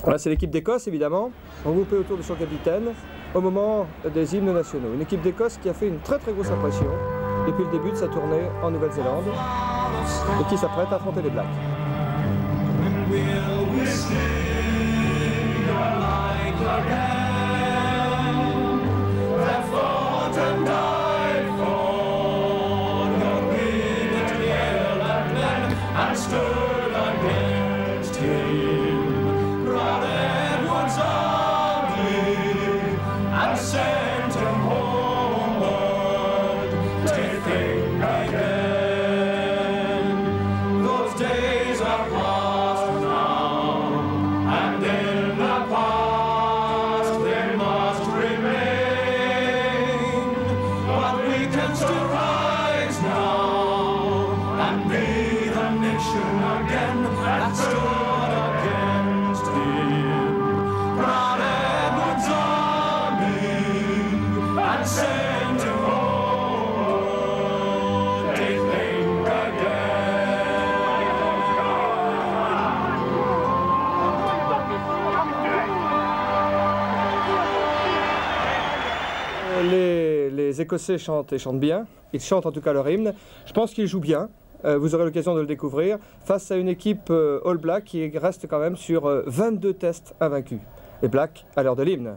Voilà, c'est l'équipe d'Écosse évidemment, regroupée autour de son capitaine au moment des hymnes nationaux. Une équipe d'Écosse qui a fait une très grosse impression depuis le début de sa tournée en Nouvelle-Zélande et qui s'apprête à affronter les Blacks. Les Écossais chantent et chantent bien, ils chantent en tout cas leur hymne. Je pense qu'ils jouent bien, vous aurez l'occasion de le découvrir, face à une équipe All Black qui reste quand même sur 22 tests invaincus. Les Blacks à l'heure de l'hymne.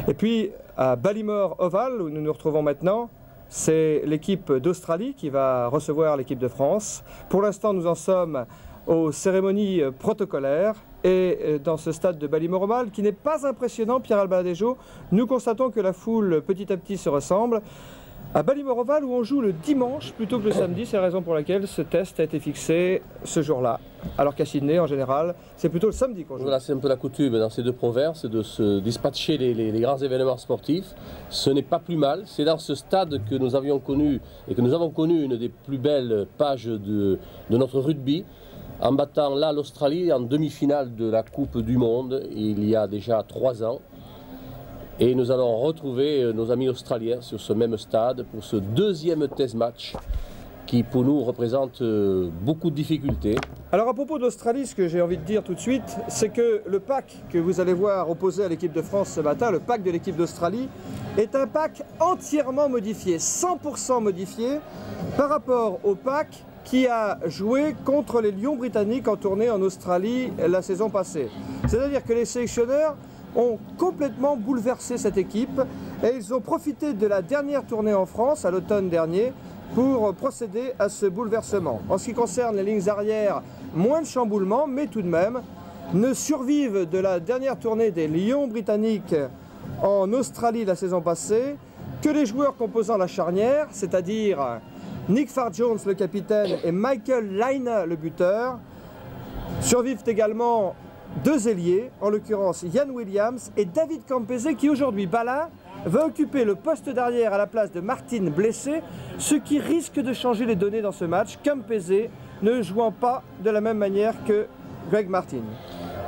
Et puis à Ballymore Oval, où nous nous retrouvons maintenant, c'est l'équipe d'Australie qui va recevoir l'équipe de France. Pour l'instant, nous en sommes aux cérémonies protocolaires et dans ce stade de Ballymore Oval qui n'est pas impressionnant, Pierre Albaladejo, nous constatons que la foule petit à petit se ressemble. À Ballymore Oval où on joue le dimanche plutôt que le samedi, c'est la raison pour laquelle ce test a été fixé ce jour-là. Alors qu'à Sydney, en général, c'est plutôt le samedi qu'on joue. Voilà, c'est un peu la coutume dans ces deux provinces de se dispatcher les grands événements sportifs. Ce n'est pas plus mal. C'est dans ce stade que nous avions connu et que nous avons connu une des plus belles pages de notre rugby, en battant là l'Australie en demi-finale de la Coupe du Monde il y a déjà 3 ans. Et nous allons retrouver nos amis australiens sur ce même stade pour ce deuxième test match qui pour nous représente beaucoup de difficultés. Alors à propos d'Australie, ce que j'ai envie de dire tout de suite, c'est que le pack que vous allez voir opposé à l'équipe de France ce matin, le pack de l'équipe d'Australie, est un pack entièrement modifié, 100% modifié par rapport au pack qui a joué contre les Lions britanniques en tournée en Australie la saison passée. C'est-à-dire que les sélectionneurs ont complètement bouleversé cette équipe et ils ont profité de la dernière tournée en France à l'automne dernier pour procéder à ce bouleversement. En ce qui concerne les lignes arrières, moins de chamboulements, mais tout de même ne survivent de la dernière tournée des Lions britanniques en Australie la saison passée que les joueurs composant la charnière, c'est-à-dire Nick Farr-Jones le capitaine et Michael Lynagh le buteur. Survivent également 2 ailiers, en l'occurrence Ian Williams et David Campese qui aujourd'hui, Bala, va occuper le poste d'arrière à la place de Martin blessé, ce qui risque de changer les données dans ce match, Campese ne jouant pas de la même manière que Greg Martin.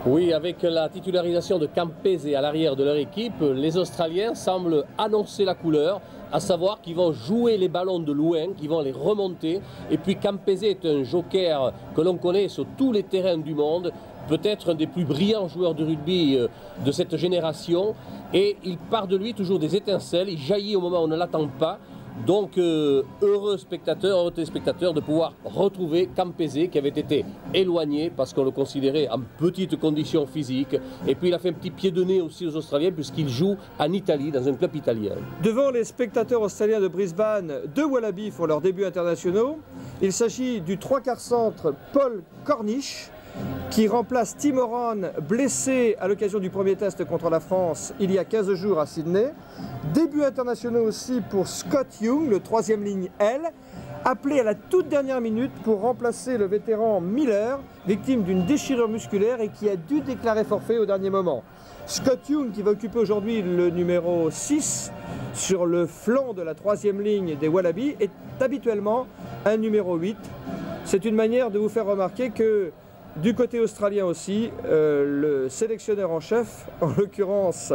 Oui, avec la titularisation de Campese à l'arrière de leur équipe, les Australiens semblent annoncer la couleur, à savoir qu'ils vont jouer les ballons de loin, qu'ils vont les remonter. Et puis Campese est un joker que l'on connaît sur tous les terrains du monde, peut-être un des plus brillants joueurs de rugby de cette génération. Et il part de lui toujours des étincelles, il jaillit au moment où on ne l'attend pas. Donc heureux téléspectateurs de pouvoir retrouver Campese qui avait été éloigné parce qu'on le considérait en petite condition physique. Et puis il a fait un petit pied de nez aussi aux Australiens puisqu'il joue en Italie, dans un club italien. Devant les spectateurs australiens de Brisbane, 2 Wallabies font leurs débuts internationaux. Il s'agit du 3/4 centre Paul Cornish qui remplace Tim Horan, blessé à l'occasion du premier test contre la France il y a 15 jours à Sydney. Début internationaux aussi pour Scott Young, le 3e ligne L, appelé à la toute dernière minute pour remplacer le vétéran Miller, victime d'une déchirure musculaire et qui a dû déclarer forfait au dernier moment. Scott Young qui va occuper aujourd'hui le numéro 6 sur le flanc de la 3e ligne des Wallabies est habituellement un numéro 8. C'est une manière de vous faire remarquer que du côté australien aussi, le sélectionneur en chef, en l'occurrence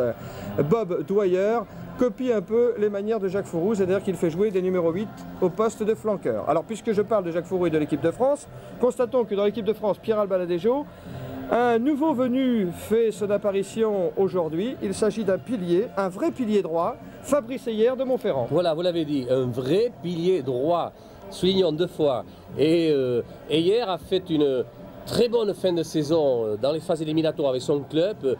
Bob Dwyer, copie un peu les manières de Jacques Fouroux, c'est-à-dire qu'il fait jouer des numéros 8 au poste de flanqueur. Alors puisque je parle de Jacques Fouroux et de l'équipe de France, constatons que dans l'équipe de France, Pierre Albaladejo, un nouveau venu fait son apparition aujourd'hui. Il s'agit d'un pilier, un vrai pilier droit, Fabrice Heyer de Montferrand. Voilà, vous l'avez dit, un vrai pilier droit, soulignons 2 fois. Et Heyer a fait une très bonne fin de saison dans les phases éliminatoires avec son club,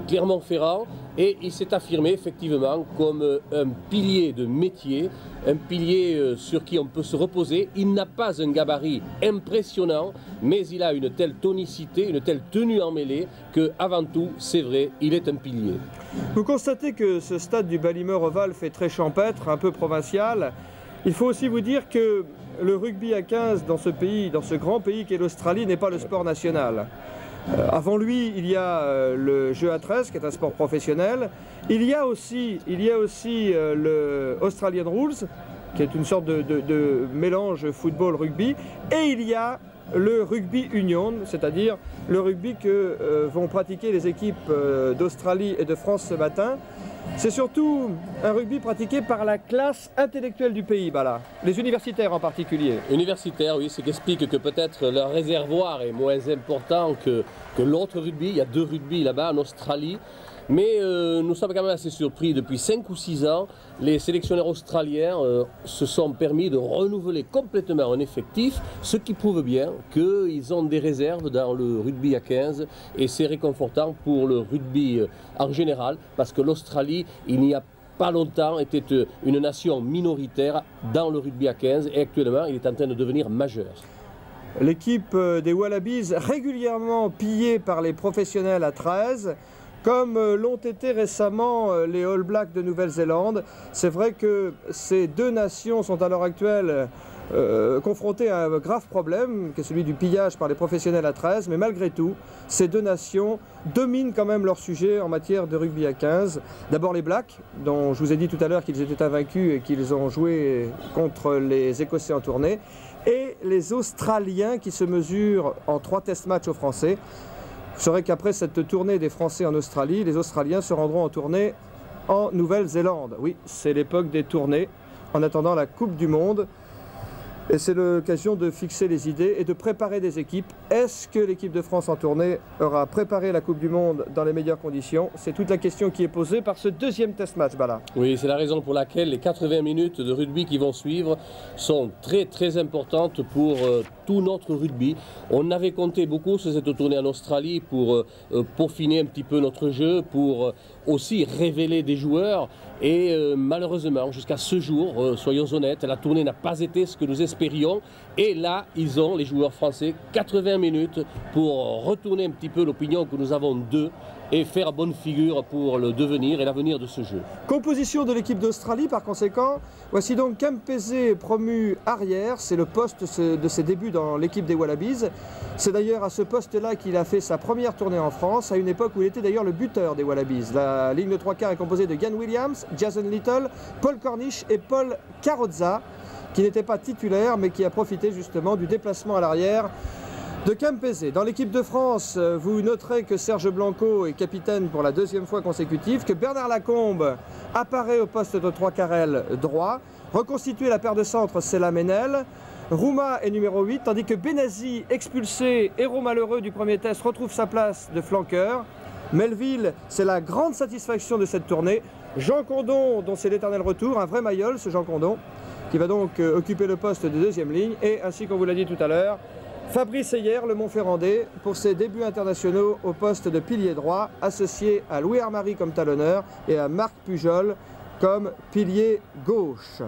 Clermont-Ferrand, et il s'est affirmé effectivement comme un pilier de métier, un pilier sur qui on peut se reposer. Il n'a pas un gabarit impressionnant, mais il a une telle tonicité, une telle tenue en mêlée que, avant tout, c'est vrai, il est un pilier. Vous constatez que ce stade du Ballymore Oval fait très champêtre, un peu provincial. Il faut aussi vous dire que le rugby à 15 dans ce pays, dans ce grand pays qu'est l'Australie, n'est pas le sport national. Avant lui, il y a le jeu à 13, qui est un sport professionnel. Il y a aussi le Australian Rules, qui est une sorte de mélange football-rugby. Et il y a le rugby union, c'est-à-dire le rugby que vont pratiquer les équipes d'Australie et de France ce matin. C'est surtout un rugby pratiqué par la classe intellectuelle du pays, Bala, les universitaires en particulier. Universitaires, oui, ce qui explique que peut-être leur réservoir est moins important que l'autre rugby. Il y a 2 rugby là-bas en Australie. Mais nous sommes quand même assez surpris. Depuis 5 ou 6 ans, les sélectionneurs australiens se sont permis de renouveler complètement un effectif, ce qui prouve bien qu'ils ont des réserves dans le rugby à 15. Et c'est réconfortant pour le rugby en général, parce que l'Australie, il n'y a pas longtemps, était une nation minoritaire dans le rugby à 15. Et actuellement, il est en train de devenir majeur. L'équipe des Wallabies, régulièrement pillée par les professionnels à 13, comme l'ont été récemment les All Blacks de Nouvelle-Zélande. C'est vrai que ces 2 nations sont à l'heure actuelle confrontées à un grave problème, qui est celui du pillage par les professionnels à 13, mais malgré tout, ces 2 nations dominent quand même leur sujet en matière de rugby à 15. D'abord les Blacks, dont je vous ai dit tout à l'heure qu'ils étaient invaincus et qu'ils ont joué contre les Écossais en tournée, et les Australiens qui se mesurent en 3 test matchs aux Français. Vous saurez qu'après cette tournée des Français en Australie, les Australiens se rendront en tournée en Nouvelle-Zélande. Oui, c'est l'époque des tournées, en attendant la Coupe du Monde. Et c'est l'occasion de fixer les idées et de préparer des équipes. Est-ce que l'équipe de France en tournée aura préparé la Coupe du Monde dans les meilleures conditions? C'est toute la question qui est posée par ce 2e test match, Bala. Oui, c'est la raison pour laquelle les 80 minutes de rugby qui vont suivre sont très importantes pour tout notre rugby. On avait compté beaucoup sur cette tournée en Australie pour peaufiner un petit peu notre jeu, pour aussi révéler des joueurs. Et malheureusement, jusqu'à ce jour, soyons honnêtes, la tournée n'a pas été ce que nous espérions. Et là, ils ont, les joueurs français, 80 minutes pour retourner un petit peu l'opinion que nous avons d'eux et faire bonne figure pour le devenir et l'avenir de ce jeu. Composition de l'équipe d'Australie, par conséquent. Voici donc Campese promu arrière. C'est le poste de ses débuts dans l'équipe des Wallabies. C'est d'ailleurs à ce poste-là qu'il a fait sa première tournée en France, à une époque où il était d'ailleurs le buteur des Wallabies. La ligne de 3 quarts est composée de Ian Williams, Jason Little, Paul Cornish et Paul Carrozza, qui n'était pas titulaire, mais qui a profité justement du déplacement à l'arrière de Campese. Dans l'équipe de France, vous noterez que Serge Blanco est capitaine pour la 2e fois consécutive, que Bernard Lacombe apparaît au poste de 3 quarts aile droit. Reconstituer la paire de centre, c'est la Ménel. Rouma est numéro 8, tandis que Benazi, expulsé, héros malheureux du premier test, retrouve sa place de flanqueur. Melville, c'est la grande satisfaction de cette tournée. Jean Condon, dont c'est l'éternel retour, un vrai Mayol, ce Jean Condon, qui va donc occuper le poste de 2e ligne. Et ainsi qu'on vous l'a dit tout à l'heure, Fabrice Heyer, le Montferrandais, pour ses débuts internationaux au poste de pilier droit, associé à Louis Armary comme talonneur et à Marc Pujol comme pilier gauche.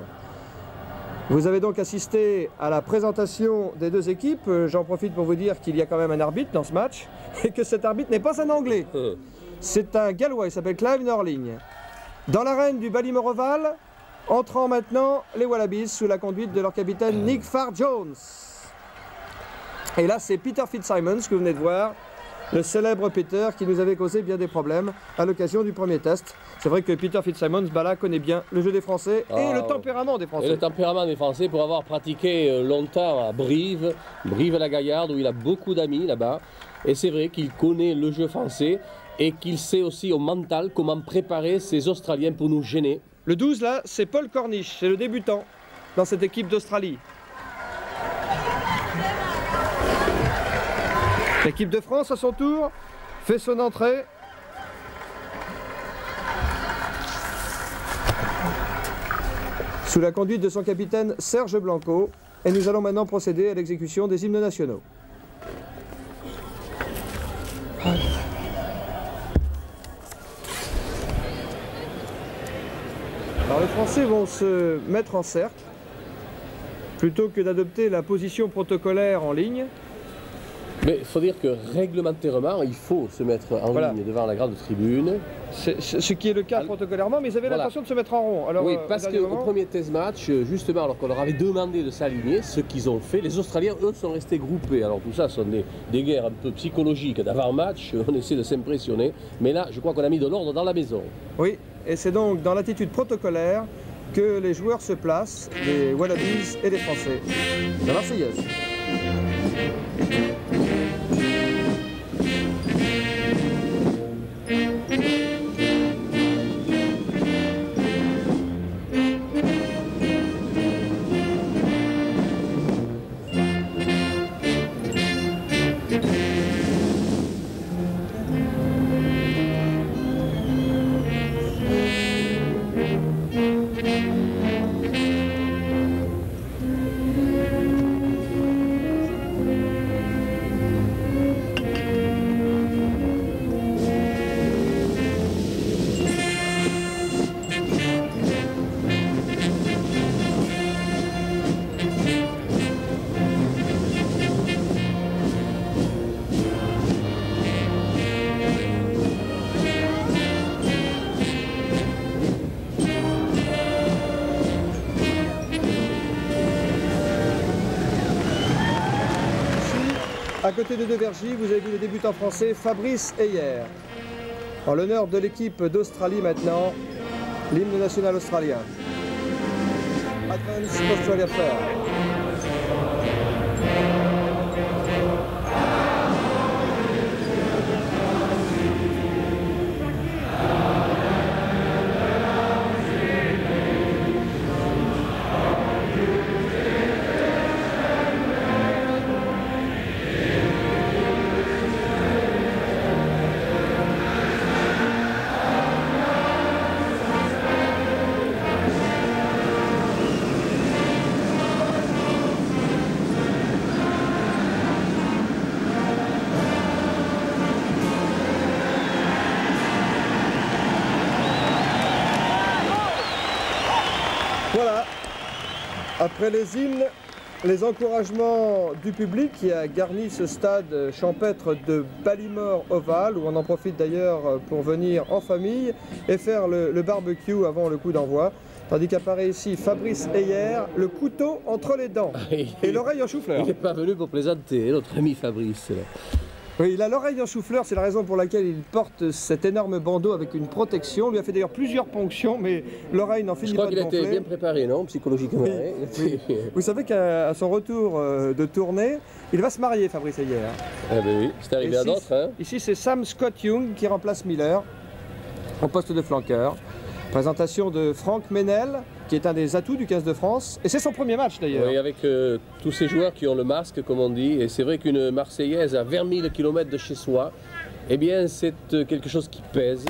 Vous avez donc assisté à la présentation des 2 équipes. J'en profite pour vous dire qu'il y a quand même un arbitre dans ce match et que cet arbitre n'est pas un Anglais. C'est un Gallois, il s'appelle Clive Norling. Dans l'arène du Ballymore Oval, entrant maintenant les Wallabies sous la conduite de leur capitaine Nick Farr-Jones. Et là, c'est Peter Fitzsimons que vous venez de voir, le célèbre Peter qui nous avait causé bien des problèmes à l'occasion du premier test. C'est vrai que Peter Fitzsimons, Bala, connaît bien le jeu des Français et le tempérament des Français. Et le tempérament des Français, pour avoir pratiqué longtemps à Brive, Brive-la-Gaillarde, où il a beaucoup d'amis là-bas. Et c'est vrai qu'il connaît le jeu français et qu'il sait aussi au mental comment préparer ces Australiens pour nous gêner. Le 12 là, c'est Paul Cornish, c'est le débutant dans cette équipe d'Australie. L'équipe de France à son tour fait son entrée. Sous la conduite de son capitaine Serge Blanco. Et nous allons maintenant procéder à l'exécution des hymnes nationaux. Alors les Français vont se mettre en cercle, plutôt que d'adopter la position protocolaire en ligne. Mais il faut dire que réglementairement, il faut se mettre en ligne devant la grande tribune. Ce qui est le cas protocolairement, mais ils avaient l'intention de se mettre en rond. Alors, oui, parce qu'au premier test match, justement, alors qu'on leur avait demandé de s'aligner, ce qu'ils ont fait, les Australiens, eux, sont restés groupés. Alors tout ça, ce sont des guerres un peu psychologiques d'avant-match, on essaie de s'impressionner. Mais là, je crois qu'on a mis de l'ordre dans la maison. Oui, et c'est donc dans l'attitude protocolaire que les joueurs se placent, les Wallabies et les Français. La Marseillaise. À côté de De Vergy, vous avez vu le débutant français Fabrice Heyer. En l'honneur de l'équipe d'Australie maintenant, l'hymne national australien. Advance Australia Fair. Voilà, après les hymnes, les encouragements du public qui a garni ce stade champêtre de Ballymore Oval, où on en profite d'ailleurs pour venir en famille et faire le barbecue avant le coup d'envoi. Tandis qu'apparaît ici Fabrice Heyer, le couteau entre les dents et l'oreille en chou-fleur. Il n'est pas venu pour plaisanter, notre ami Fabrice. Là. Oui, il a l'oreille en chou-fleur, c'est la raison pour laquelle il porte cet énorme bandeau avec une protection. On lui a fait d'ailleurs plusieurs ponctions, mais l'oreille n'en finit pas de gonfler. Je crois qu'il a été bien préparé, non, psychologiquement. Oui. Vous savez qu'à son retour de tournée, il va se marier, Fabrice Heyer. Eh ben oui, c'est arrivé à d'autres. Hein. Ici, c'est Sam Scott Young qui remplace Miller au poste de flanqueur. Présentation de Franck Ménel, qui est un des atouts du 15 de France. Et c'est son premier match d'ailleurs. Oui, avec tous ces joueurs qui ont le masque, comme on dit. Et c'est vrai qu'une Marseillaise à 20 000 km de chez soi, eh bien c'est quelque chose qui pèse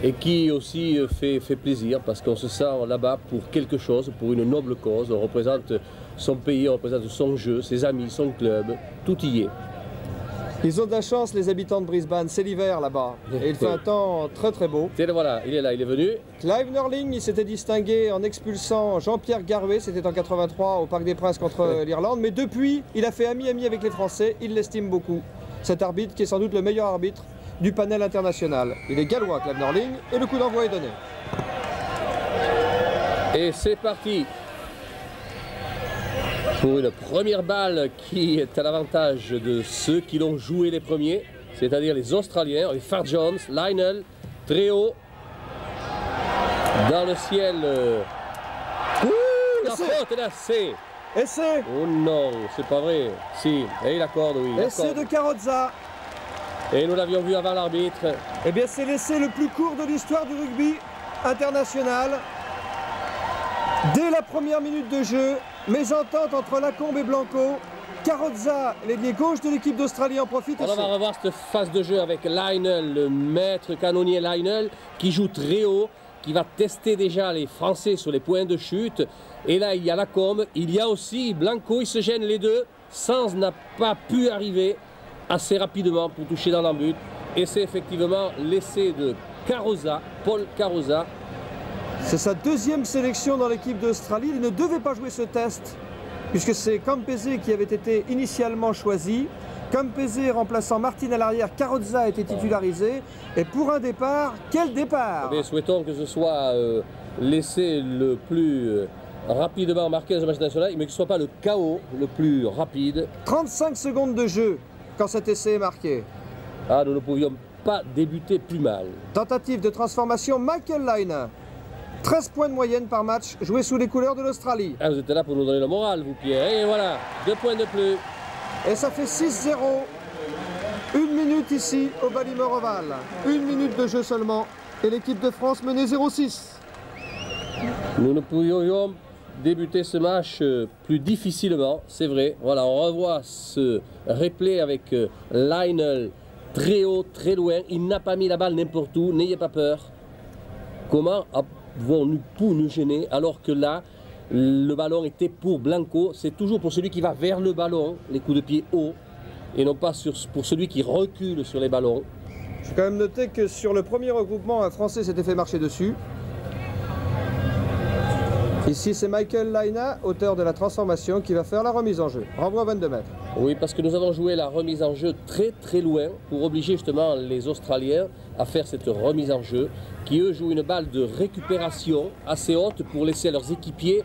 et qui aussi fait plaisir parce qu'on se sent là-bas pour quelque chose, pour une noble cause. On représente son pays, on représente son jeu, ses amis, son club, tout y est. Ils ont de la chance, les habitants de Brisbane, c'est l'hiver là-bas. Et il fait un temps très très beau. Et voilà, il est là, il est venu. Clive Nurling, il s'était distingué en expulsant Jean-Pierre Garouet, c'était en 83 au Parc des Princes contre l'Irlande. Mais depuis, il a fait ami-ami avec les Français, il l'estime beaucoup. Cet arbitre qui est sans doute le meilleur arbitre du panel international. Il est gallois, Clive Nurling, et le coup d'envoi est donné. Et c'est parti pour une première balle qui est à l'avantage de ceux qui l'ont joué les premiers, c'est-à-dire les Australiens, les Far Jones, Lionel, très haut, dans le ciel. La faute là, c'est. Essai. Oh non, c'est pas vrai. Si, et il accorde, oui. Essai de Carrozza. Et nous l'avions vu avant l'arbitre. Eh bien, c'est l'essai le plus court de l'histoire du rugby international. Dès la première minute de jeu, mésentente entre Lacombe et Blanco. Carrozza, l'ailier gauche de l'équipe d'Australie, en profite. On va revoir cette phase de jeu avec Lionel, le maître canonnier Lionel, qui joue très haut, qui va tester déjà les Français sur les points de chute. Et là, il y a Lacombe, il y a aussi Blanco, ils se gênent les deux. Sanz n'a pas pu arriver assez rapidement pour toucher dans l'embut. Et c'est effectivement l'essai de Carrozza, Paul Carrozza. C'est sa deuxième sélection dans l'équipe d'Australie. Il ne devait pas jouer ce test, puisque c'est Campese qui avait été initialement choisi. Campese remplaçant Martin à l'arrière, Carrozza a été titularisé. Et pour un départ, quel départ! Mais souhaitons que ce soit l'essai le plus rapidement marqué dans ce match national, mais que ce ne soit pas le chaos le plus rapide. 35 secondes de jeu quand cet essai est marqué. Ah, nous ne pouvions pas débuter plus mal. Tentative de transformation, Michael Laine. 13 points de moyenne par match, joué sous les couleurs de l'Australie. Ah, vous êtes là pour nous donner le moral, vous, Pierre. Et voilà, 2 points de plus. Et ça fait 6-0. 1 minute ici au Ballymore Oval. 1 minute de jeu seulement. Et l'équipe de France menait 0-6. Nous ne pouvions débuter ce match plus difficilement, c'est vrai. Voilà, on revoit ce replay avec Lionel très haut, très loin. Il n'a pas mis la balle n'importe où, n'ayez pas peur. Comment avons-nous pu nous gêner alors que là, le ballon était pour Blanco. C'est toujours pour celui qui va vers le ballon, les coups de pied hauts, et non pas pour celui qui recule sur les ballons. J'ai quand même noté que sur le premier regroupement, un Français s'était fait marcher dessus. Ici, c'est Michael Laine, auteur de la transformation, qui va faire la remise en jeu. Renvoi à 22 mètres. Oui, parce que nous avons joué la remise en jeu très très loin pour obliger justement les Australiens à faire cette remise en jeu, qui eux jouent une balle de récupération assez haute pour laisser à leurs équipiers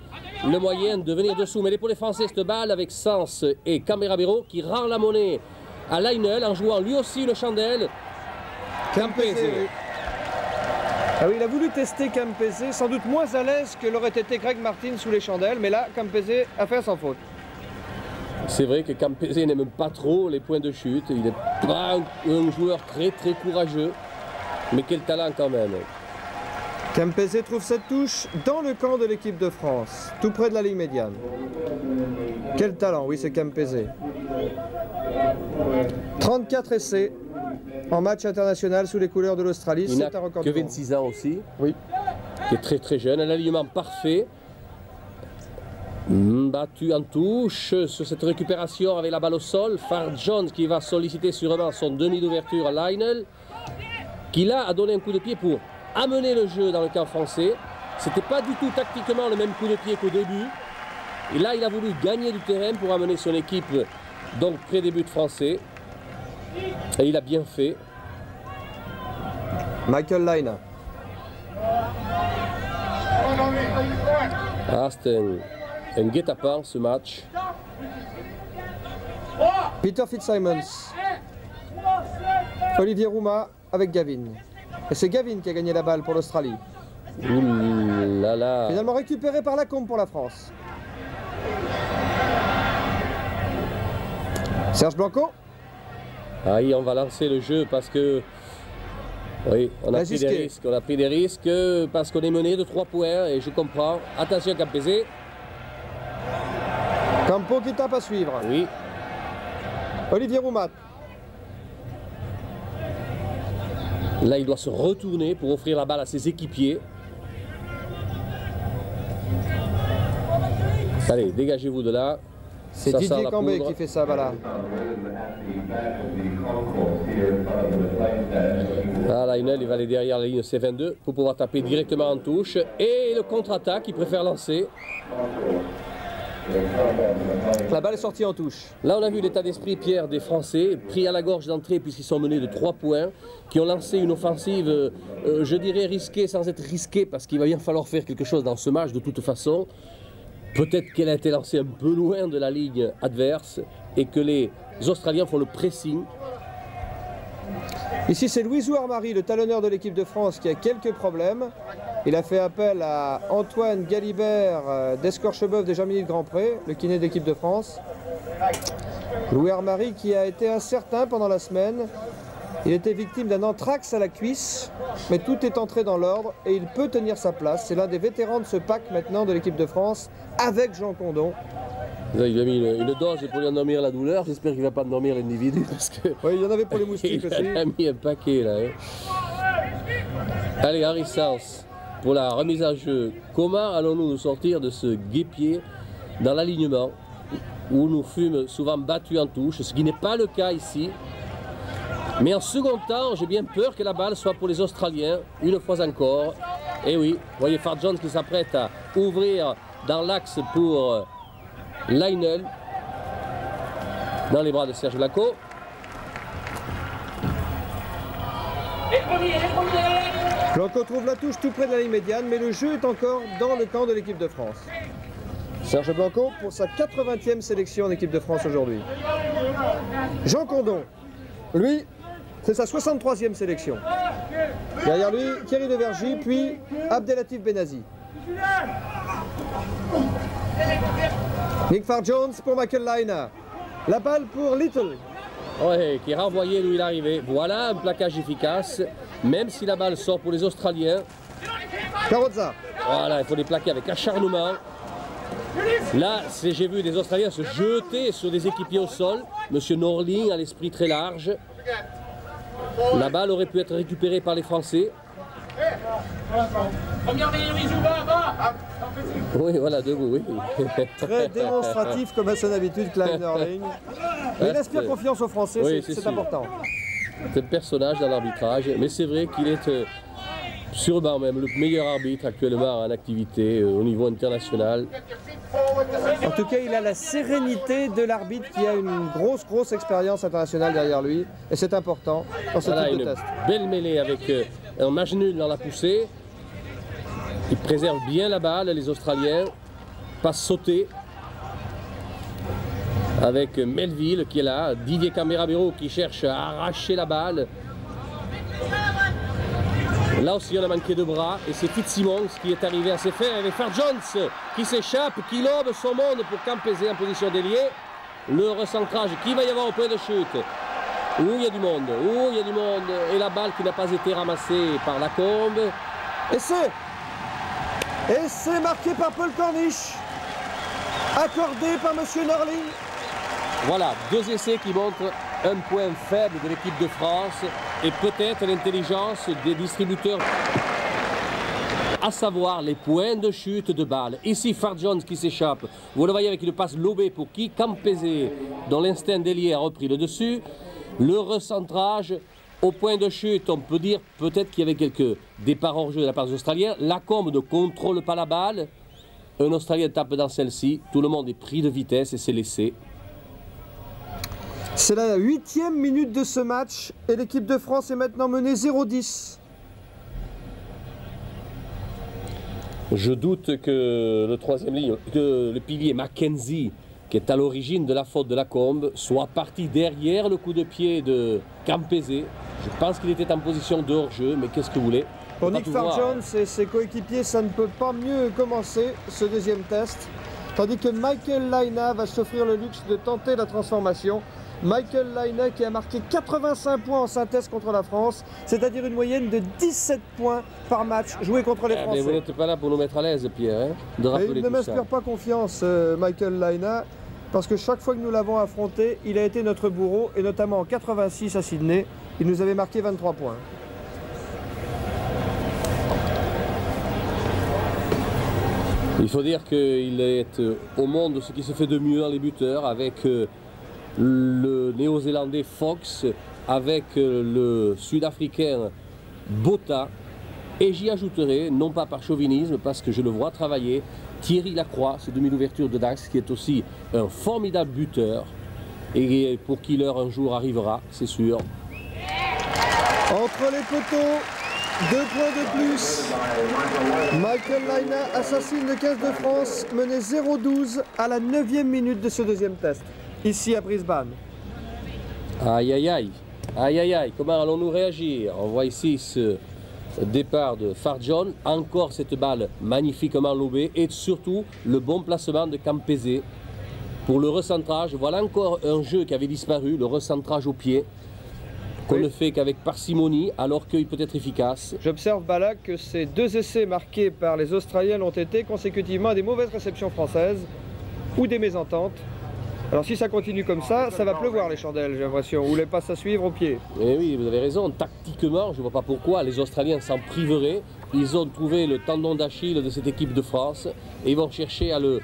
le moyen de venir dessous. Mais pour les Français, cette balle avec Sanz et Camberabero qui rend la monnaie à Lionel en jouant lui aussi le chandelle. Campese. Ah oui, il a voulu tester Campese, sans doute moins à l'aise que l'aurait été Greg Martin sous les chandelles, mais là, Campese a fait sans faute. C'est vrai que Campese n'aime pas trop les points de chute, il n'est pas un joueur très très courageux, mais quel talent quand même. Campese trouve cette touche dans le camp de l'équipe de France, tout près de la ligne médiane. Quel talent, oui, c'est Campese. 34 essais en match international sous les couleurs de l'Australie, c'est un record. Il n'a que 26 ans aussi, oui, qui est très très jeune, un alignement parfait. Battu en touche sur cette récupération avec la balle au sol. Farr Jones qui va solliciter sûrement son demi d'ouverture à Lionel, qui là a donné un coup de pied pour amener le jeu dans le camp français. C'était pas du tout tactiquement le même coup de pied qu'au début. Et là, il a voulu gagner du terrain pour amener son équipe donc près des buts français. Et il a bien fait. Michael Laine. Ah, c'est un guet-apens ce match. Peter Fitzsimons. Olivier Rouma avec Gavin. Et c'est Gavin qui a gagné la balle pour l'Australie. Ouh là là. Finalement récupéré par Lacombe pour la France. Serge Blanco. Ahí on va lancer le jeu parce que oui, on a pris des risques. On a pris des risques parce qu'on est mené de 3 points et je comprends. Attention Campese. Campo qui tape à suivre. Oui. Olivier Roumat. Là, il doit se retourner pour offrir la balle à ses équipiers. Allez, dégagez-vous de là. C'est Didier Cambé qui fait ça, voilà. Ah, Lionel, il va aller derrière la ligne C22 pour pouvoir taper directement en touche. Et le contre-attaque, il préfère lancer. La balle est sortie en touche. Là, on a vu l'état d'esprit, Pierre, des Français, pris à la gorge d'entrée puisqu'ils sont menés de 3 points, qui ont lancé une offensive, je dirais risquée sans être risquée, parce qu'il va bien falloir faire quelque chose dans ce match de toute façon. Peut-être qu'elle a été lancée un peu loin de la ligne adverse et que les Australiens font le pressing. Ici, c'est Louisou Armari, le talonneur de l'équipe de France, qui a quelques problèmes. Il a fait appel à Antoine Galibert d'Escorchebeuf de Jean-Michel Grandpré, le kiné de l'équipe de France. Louis Armari qui a été incertain pendant la semaine. Il était victime d'un anthrax à la cuisse, mais tout est entré dans l'ordre et il peut tenir sa place. C'est l'un des vétérans de ce pack maintenant de l'équipe de France avec Jean Condon. Là, il a mis une dose pour lui endormir la douleur. J'espère qu'il ne va pas endormir l'individu parce que. Oui, il y en avait pour les moustiques aussi. Il a mis un paquet là. Hein. Allez, Harry Sens pour la remise en jeu. Comment allons-nous nous sortir de ce guépier dans l'alignement où nous fûmes souvent battus en touche, ce qui n'est pas le cas ici. Mais en second temps, j'ai bien peur que la balle soit pour les Australiens, une fois encore. Et oui, vous voyez Fart Jones qui s'apprête à ouvrir dans l'axe pour Lionel, dans les bras de Serge Blanco. Blanco trouve la touche tout près de la ligne médiane, mais le jeu est encore dans le camp de l'équipe de France. Serge Blanco pour sa 80e sélection en équipe de France aujourd'hui. Jean Condon, lui, c'est sa 63e sélection. Derrière lui, Thierry Devergy, puis Abdelatif Benazi. Nick Fart Jones pour Michael Laina. La balle pour Little. Oui, qui est renvoyé d'où il est arrivé. Voilà un plaquage efficace, même si la balle sort pour les Australiens. Carrozza. Voilà, il faut les plaquer avec acharnement. Là, j'ai vu des Australiens se jeter sur des équipiers au sol. Monsieur Norling a l'esprit très large. La balle aurait pu être récupérée par les Français. Oui, voilà, debout, oui. Très démonstratif comme à son habitude, Clive Norling. Mais il inspire confiance aux Français, oui, c'est important. C'est un personnage dans l'arbitrage, mais c'est vrai qu'il est sûrement même le meilleur arbitre actuellement en activité au niveau international. En tout cas, il a la sérénité de l'arbitre qui a une grosse expérience internationale derrière lui. Et c'est important dans ce type de test. Belle mêlée avec un match nul dans la poussée. Ils préservent bien la balle, les Australiens. Passe sautée. Avec Melville qui est là. Didier Camberabero qui cherche à arracher la balle. Là aussi, on a manqué de bras et c'est Fitzsimmons qui est arrivé à ses fins avec Fart Jones qui s'échappe, qui lobe son monde pour Campese en position d'ailier. Le recentrage qui va y avoir au point de chute. Où il y a du monde, et la balle qui n'a pas été ramassée par Lacombe. Et c'est marqué par Paul Cornish, accordé par Monsieur Norling. Voilà, deux essais qui montrent un point faible de l'équipe de France et peut-être l'intelligence des distributeurs, à savoir les points de chute de balles. Ici, Fart Jones qui s'échappe. Vous le voyez avec une passe lobée pour qui? Campese, dont l'instinct d'ailier a repris le dessus. Le recentrage au point de chute, on peut dire peut-être qu'il y avait quelques départs hors jeu de la part des Australiens. Lacombe ne contrôle pas la balle. Un Australien tape dans celle-ci. Tout le monde est pris de vitesse et c'est laissé. C'est la 8e minute de ce match et l'équipe de France est maintenant menée 0-10. Je doute que le troisième ligne, que le pilier Mackenzie, qui est à l'origine de la faute de Lacombe, soit parti derrière le coup de pied de Campese. Je pense qu'il était en position de hors-jeu, mais qu'est-ce que vous voulez? Pour Nick Fart Jones et ses coéquipiers, ça ne peut pas mieux commencer ce deuxième test. Tandis que Michael Laina va s'offrir le luxe de tenter la transformation. Michael Laina qui a marqué 85 points en synthèse contre la France, c'est-à-dire une moyenne de 17 points par match joué contre les Français. Mais vous n'êtes pas là pour nous mettre à l'aise, Pierre, hein, de rappeler tout ça. Il ne m'inspire pas confiance, Michael Laina, parce que chaque fois que nous l'avons affronté, il a été notre bourreau, et notamment en 86 à Sydney, il nous avait marqué 23 points. Il faut dire qu'il est au monde de ce qui se fait de mieux dans les buteurs, avec le néo-zélandais Fox, avec le sud-africain Botha, et j'y ajouterai, non pas par chauvinisme, parce que je le vois travailler, Thierry Lacroix, ce demi-ouverture de Dax, qui est aussi un formidable buteur, et pour qui l'heure un jour arrivera, c'est sûr. Entre les poteaux, 2 points de plus. Michael Laina assassine le 15 de France, mené 0-12 à la 9e minute de ce deuxième test, ici à Brisbane. Aïe aïe aïe, aïe aïe aïe, comment allons-nous réagir? On voit ici ce départ de Fart Jones, encore cette balle magnifiquement lobée et surtout le bon placement de Campese pour le recentrage. Voilà encore un jeu qui avait disparu, le recentrage au pied. qu'on ne fait qu'avec parcimonie alors qu'il peut être efficace. J'observe, Bala, que ces 2 essais marqués par les Australiens l'ont été consécutivement à des mauvaises réceptions françaises ou des mésententes. Alors si ça continue comme ça va pleuvoir les chandelles, j'ai l'impression, ou les passes à suivre au pied. Et oui, vous avez raison, tactiquement, je ne vois pas pourquoi les Australiens s'en priveraient. Ils ont trouvé le tendon d'Achille de cette équipe de France et ils vont chercher à le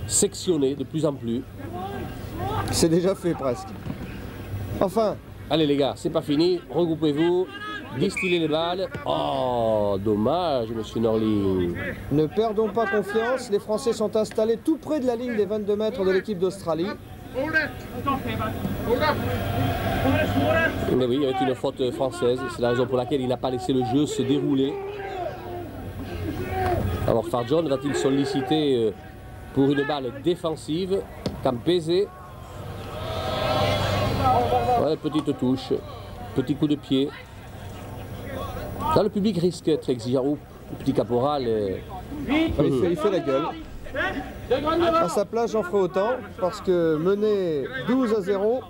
sectionner de plus en plus. C'est déjà fait presque. Enfin. Allez les gars, c'est pas fini, regroupez-vous, distillez les balles. Oh, dommage, monsieur Norling. Ne perdons pas confiance, les Français sont installés tout près de la ligne des 22 mètres de l'équipe d'Australie. Mais oui, avec une faute française, c'est la raison pour laquelle il n'a pas laissé le jeu se dérouler. Alors Farjon va-t-il solliciter pour une balle défensive? Campese. Ouais, petite touche, petit coup de pied. Là, le public risque d'être exigeant. Le petit caporal. Il fait la gueule. À sa place, j'en ferai autant, parce que mener 12-0,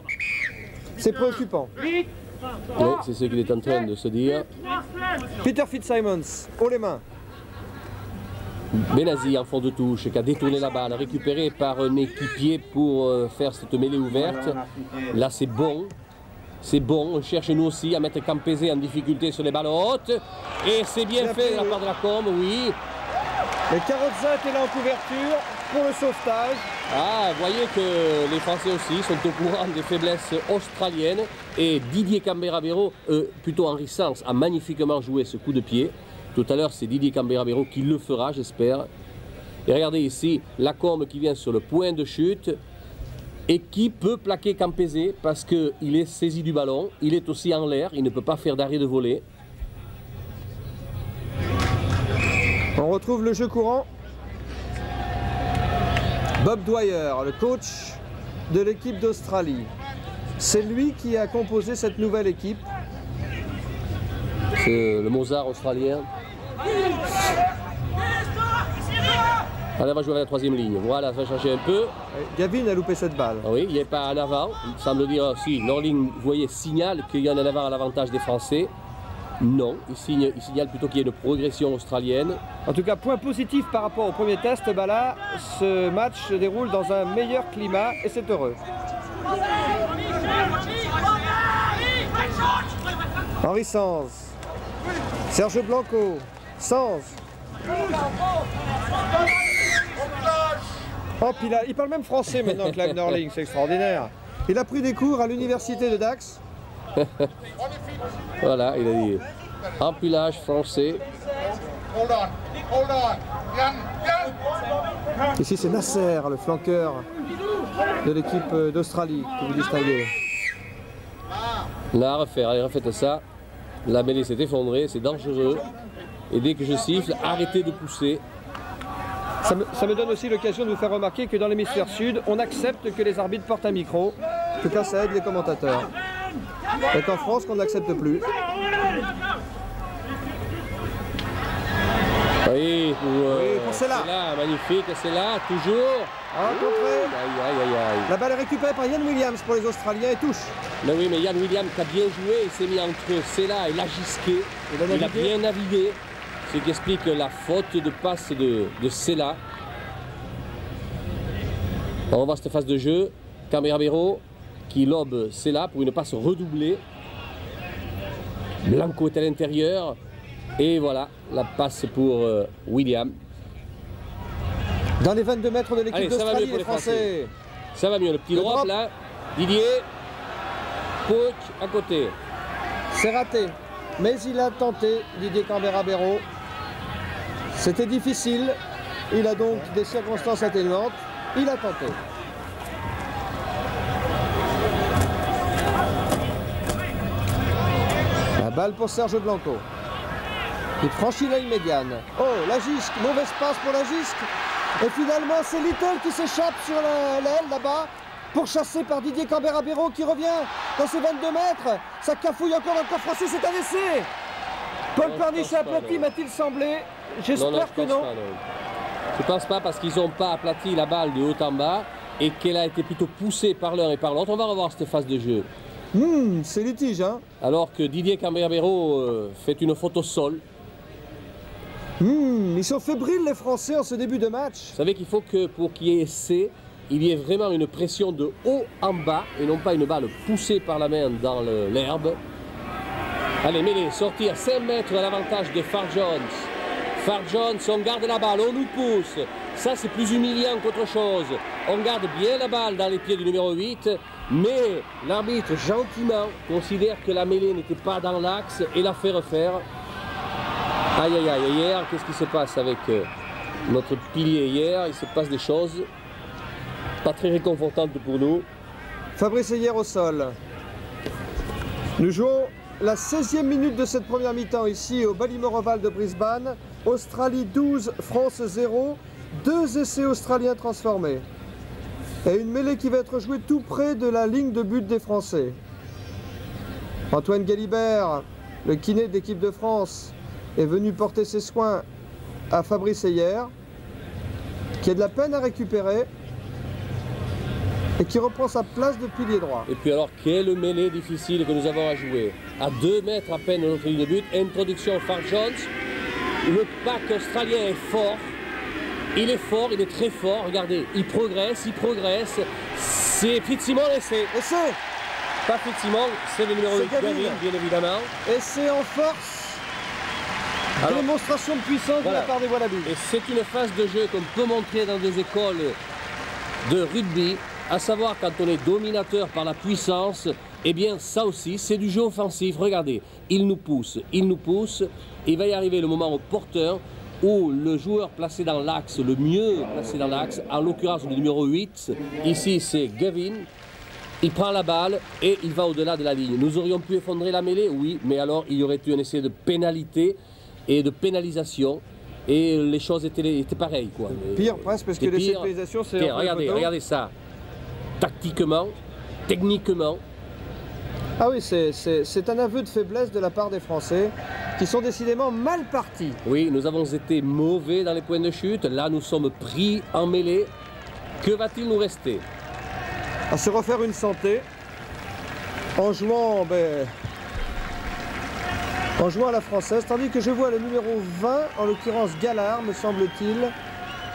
c'est préoccupant. Oui, c'est ce qu'il est en train de se dire. Peter Fitzsimons, haut les mains. Benazi en fond de touche qui a détourné la balle, récupéré par un équipier pour faire cette mêlée ouverte. Là c'est bon, on cherche nous aussi à mettre Campese en difficulté sur les balles hautes. Et c'est bien fait de la part de la com, oui. Et Carrozza était là en couverture pour le sauvetage. Ah, vous voyez que les Français aussi sont au courant des faiblesses australiennes. Et Didier Camberabero, plutôt Henri Sens, a magnifiquement joué ce coup de pied. Tout à l'heure, c'est Didier Camberabero qui le fera, j'espère. Et regardez ici, Lacombe qui vient sur le point de chute et qui peut plaquer Campese parce qu'il est saisi du ballon. Il est aussi en l'air, il ne peut pas faire d'arrêt de volée. On retrouve le jeu courant. Bob Dwyer, le coach de l'équipe d'Australie. C'est lui qui a composé cette nouvelle équipe. C'est le Mozart australien. Allez, on va jouer à la 3e ligne. Voilà, ça va changer un peu. Gavin a loupé cette balle. Ah oui, il n'est pas en avant. Il semble dire aussi, Norling, vous voyez, signale qu'il y en a en avant à l'avantage des Français. Non, il signale plutôt qu'il y a une progression australienne. En tout cas, point positif par rapport au premier test, Bala, ce match se déroule dans un meilleur climat et c'est heureux. Henri Sens, Serge Blanco, Sens. Oh, puis il parle même français maintenant, Clive Norling, c'est extraordinaire. Il a pris des cours à l'université de Dax. Voilà, il a dit empilage français. Ici c'est Nasser, le flanqueur de l'équipe d'Australie que vous distinguez. Là, allez, refaites ça. La mêlée s'est effondrée, c'est dangereux. Et dès que je siffle, arrêtez de pousser. Ça me donne aussi l'occasion de vous faire remarquer que dans l'hémisphère sud, on accepte que les arbitres portent un micro. En tout cas, ça aide les commentateurs. Et qu'en France, qu'on n'accepte plus. Oui, pour Sela. Magnifique, c'est là, toujours. La balle est récupérée par Ian Williams pour les Australiens et touche. Mais oui, mais Ian Williams qui a bien joué, il s'est mis entre Sela et Lagisquet. Il a bien navigué. Ce qui explique la faute de passe de Sela. On voit cette phase de jeu. Camberabero qui lobe Sela pour une passe redoublée. Blanco est à l'intérieur. Et voilà, la passe pour William. Dans les 22 mètres de l'équipe d'Australie, les Français. Ça va mieux, le petit drop là. Didier. Pouc à côté. C'est raté. Mais il a tenté, Didier Camberabero. C'était difficile. Il a donc des circonstances atténuantes. Il a tenté. La balle pour Serge Blanco. Il franchit la ligne médiane. Oh, Lagisque, mauvaise passe pour Lagisque. Et finalement, c'est Little qui s'échappe sur l'aile là-bas, pourchassé par Didier Camberabero qui revient dans ses 22 mètres. Ça cafouille encore dans le corps français, c'est un essai. Paul Corniche a aplati, m'a-t-il semblé. J'espère que non. Je ne pense pas parce qu'ils n'ont pas aplati la balle de haut en bas et qu'elle a été plutôt poussée par l'un et par l'autre. On va revoir cette phase de jeu. C'est litige, hein. Alors que Didier Cambera-Béraud fait une faute au sol. Ils sont fébriles les Français en ce début de match. Vous savez qu'il faut que pour qu'il y ait essai, il y ait vraiment une pression de haut en bas et non pas une balle poussée par la main dans l'herbe. Allez, mêlée, sortir 5 mètres à l'avantage de Farr Jones. Farr Jones, on garde la balle, on nous pousse. Ça, c'est plus humiliant qu'autre chose. On garde bien la balle dans les pieds du numéro 8, mais l'arbitre, gentiment, considère que la mêlée n'était pas dans l'axe et la fait refaire. Aïe, aïe, aïe, hier, qu'est-ce qui se passe avec notre pilier hier? Il se passe des choses pas très réconfortantes pour nous. Fabrice Heyer au sol. Nous jouons la 16e minute de cette première mi-temps ici au Ballymore Oval de Brisbane. Australie 12, France 0. 2 essais australiens transformés. Et une mêlée qui va être jouée tout près de la ligne de but des Français. Antoine Galibert, le kiné de l'équipe de France, est venu porter ses soins à Fabrice Heyer, qui a de la peine à récupérer et qui reprend sa place de pilier droit. Et puis alors, quelle mêlée difficile que nous avons à jouer. À 2 mètres à peine de notre ligne de but, introduction Farr Jones. Le pack australien est fort. Il est fort, il est très fort. Regardez, il progresse, il progresse. C'est Fitzsimons l'essai. Essai. Pas Fitzsimons, c'est le numéro 8, Gavin, bien évidemment. Essai en force. Alors, démonstration de puissance de la part des Wallabies. Et c'est une phase de jeu qu'on peut montrer dans des écoles de rugby, à savoir quand on est dominateur par la puissance, eh bien ça aussi c'est du jeu offensif. Regardez, il nous pousse, il va y arriver le moment opportun où le joueur placé dans l'axe, le mieux placé dans l'axe, en l'occurrence le numéro 8, ici c'est Gavin, il prend la balle et il va au-delà de la ligne. Nous aurions pu effondrer la mêlée, oui, mais alors il y aurait eu un essai de pénalité et de pénalisation, et les choses étaient pareilles, quoi. Pire presque, parce que les pénalisations, c'est... Regardez ça, tactiquement, techniquement. Ah oui, c'est un aveu de faiblesse de la part des Français, qui sont décidément mal partis. Oui, nous avons été mauvais dans les points de chute, là nous sommes pris en mêlée. Que va-t-il nous rester? À se refaire une santé, en jouant... en jouant à la française, tandis que je vois le numéro 20, en l'occurrence Gallard, me semble-t-il,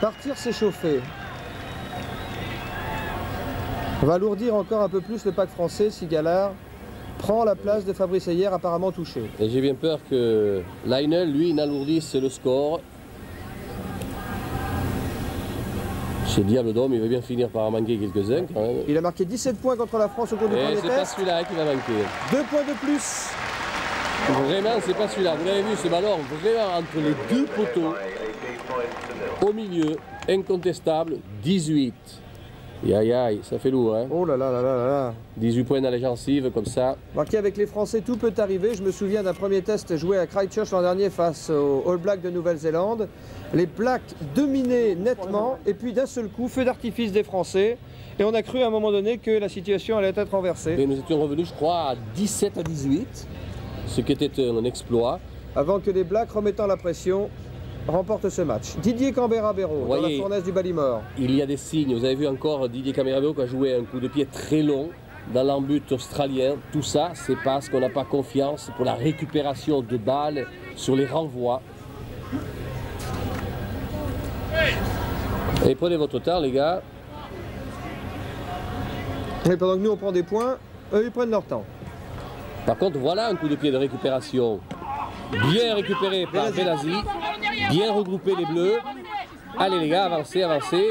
partir s'échauffer. On va alourdir encore un peu plus le pack français si Gallard prend la place de Fabrice Heyer, apparemment touché. Et j'ai bien peur que Lionel, lui, n'alourdisse le score. Chez Diable d'Homme, il va bien finir par en manquer quelques-uns quand même. Il a marqué 17 points contre la France au cours du premier test. C'est pas celui-là qui va manquer. 2 points de plus. Vraiment, c'est pas celui-là. Vous l'avez vu, ce ballon, vraiment entre les 2 poteaux, au milieu, incontestable, 18. Aïe aïe, ça fait lourd, hein. Oh là là là là là. 18 points dans les gencives, comme ça. Marqué avec les Français, tout peut arriver. Je me souviens d'un premier test joué à Christchurch l'an dernier face aux All Blacks de Nouvelle-Zélande. Les Blacks dominaient nettement, et puis d'un seul coup, feu d'artifice des Français. Et on a cru à un moment donné que la situation allait être renversée. Et nous étions revenus, je crois, à 17 à 18, ce qui était un exploit. Avant que les Blacks, remettant la pression, remportent ce match. Didier Cambera-Béraud, dans la fournaise du Ballymore. Il y a des signes. Vous avez vu encore Didier Cambera-Béraud qui a joué un coup de pied très long dans l'embut australien. Tout ça, c'est parce qu'on n'a pas confiance pour la récupération de balles sur les renvois. Et prenez votre temps, les gars. Et pendant que nous, on prend des points, eux, ils prennent leur temps. Par contre, voilà un coup de pied de récupération. Bien récupéré par Benazi. Bien regroupé les Bleus. Allez les gars, avancez, avancez.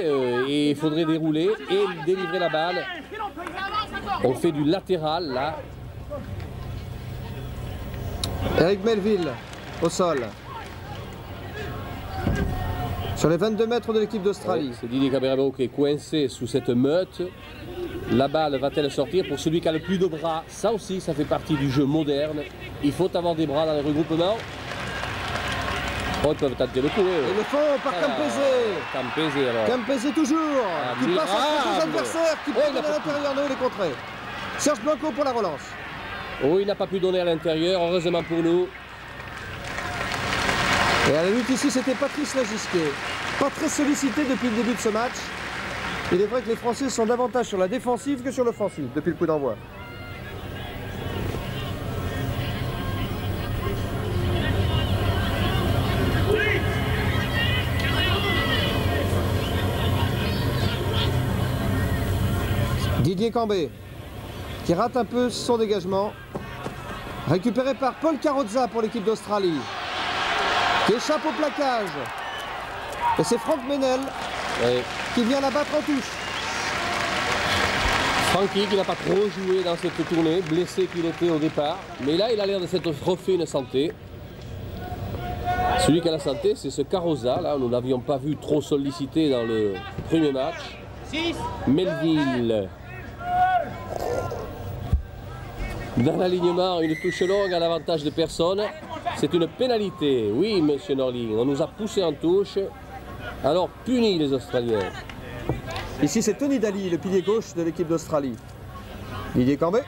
Et il faudrait dérouler et délivrer la balle. On fait du latéral là. Eric Melville au sol. Sur les 22 mètres de l'équipe d'Australie. Ouais, c'est Didier Cambera-Béraud qui est coincé sous cette meute. La balle va-t-elle sortir pour celui qui a le plus de bras? Ça aussi, ça fait partie du jeu moderne. Il faut avoir des bras dans les regroupements. Oh, ils peuvent tenter le coup. Et le fond par Campese. Campese alors. Campese toujours. Qui passe entre deux adversaires. Qui peut donner à l'intérieur. Non, il est contré. Serge Blanco pour la relance. Oh, il n'a pas pu donner à l'intérieur. Heureusement pour nous. Et à la lutte ici, c'était Patrice Lagisquet. Pas très sollicité depuis le début de ce match. Il est vrai que les Français sont davantage sur la défensive que sur l'offensive depuis le coup d'envoi. Didier Cambé qui rate un peu son dégagement. Récupéré par Paul Carrozza pour l'équipe d'Australie, qui échappe au plaquage. Et c'est Franck Meynel qui vient la battre en touche. Francky qui n'a pas trop joué dans cette tournée, blessé qu'il était au départ. Mais là, il a l'air de s'être refait une santé. Celui qui a la santé, c'est ce Carrozza. Là, nous ne l'avions pas vu trop sollicité dans le premier match. Melville. Dans l'alignement, une touche longue à l'avantage de personne. C'est une pénalité. Oui, monsieur Norling, on nous a poussé en touche. Alors, punis les Australiens. Ici, c'est Tony Daly, le pilier gauche de l'équipe d'Australie. Didier Cambé.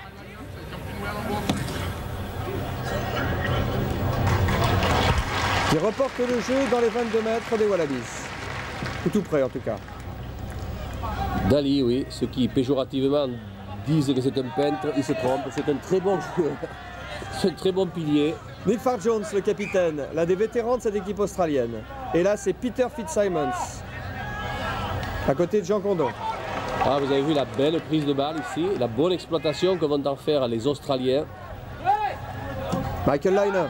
Qui reporte le jeu dans les 22 mètres des Wallabies. Ou tout près, en tout cas. Daly, oui, ceux qui péjorativement disent que c'est un peintre, ils se trompent. C'est un très bon joueur. C'est un très bon pilier. Milford Jones, le capitaine, l'un des vétérans de cette équipe australienne. Et là, c'est Peter Fitzsimons, à côté de Jean Condon. Ah, vous avez vu la belle prise de balle ici, la bonne exploitation que vont en faire les Australiens. Michael Lynham.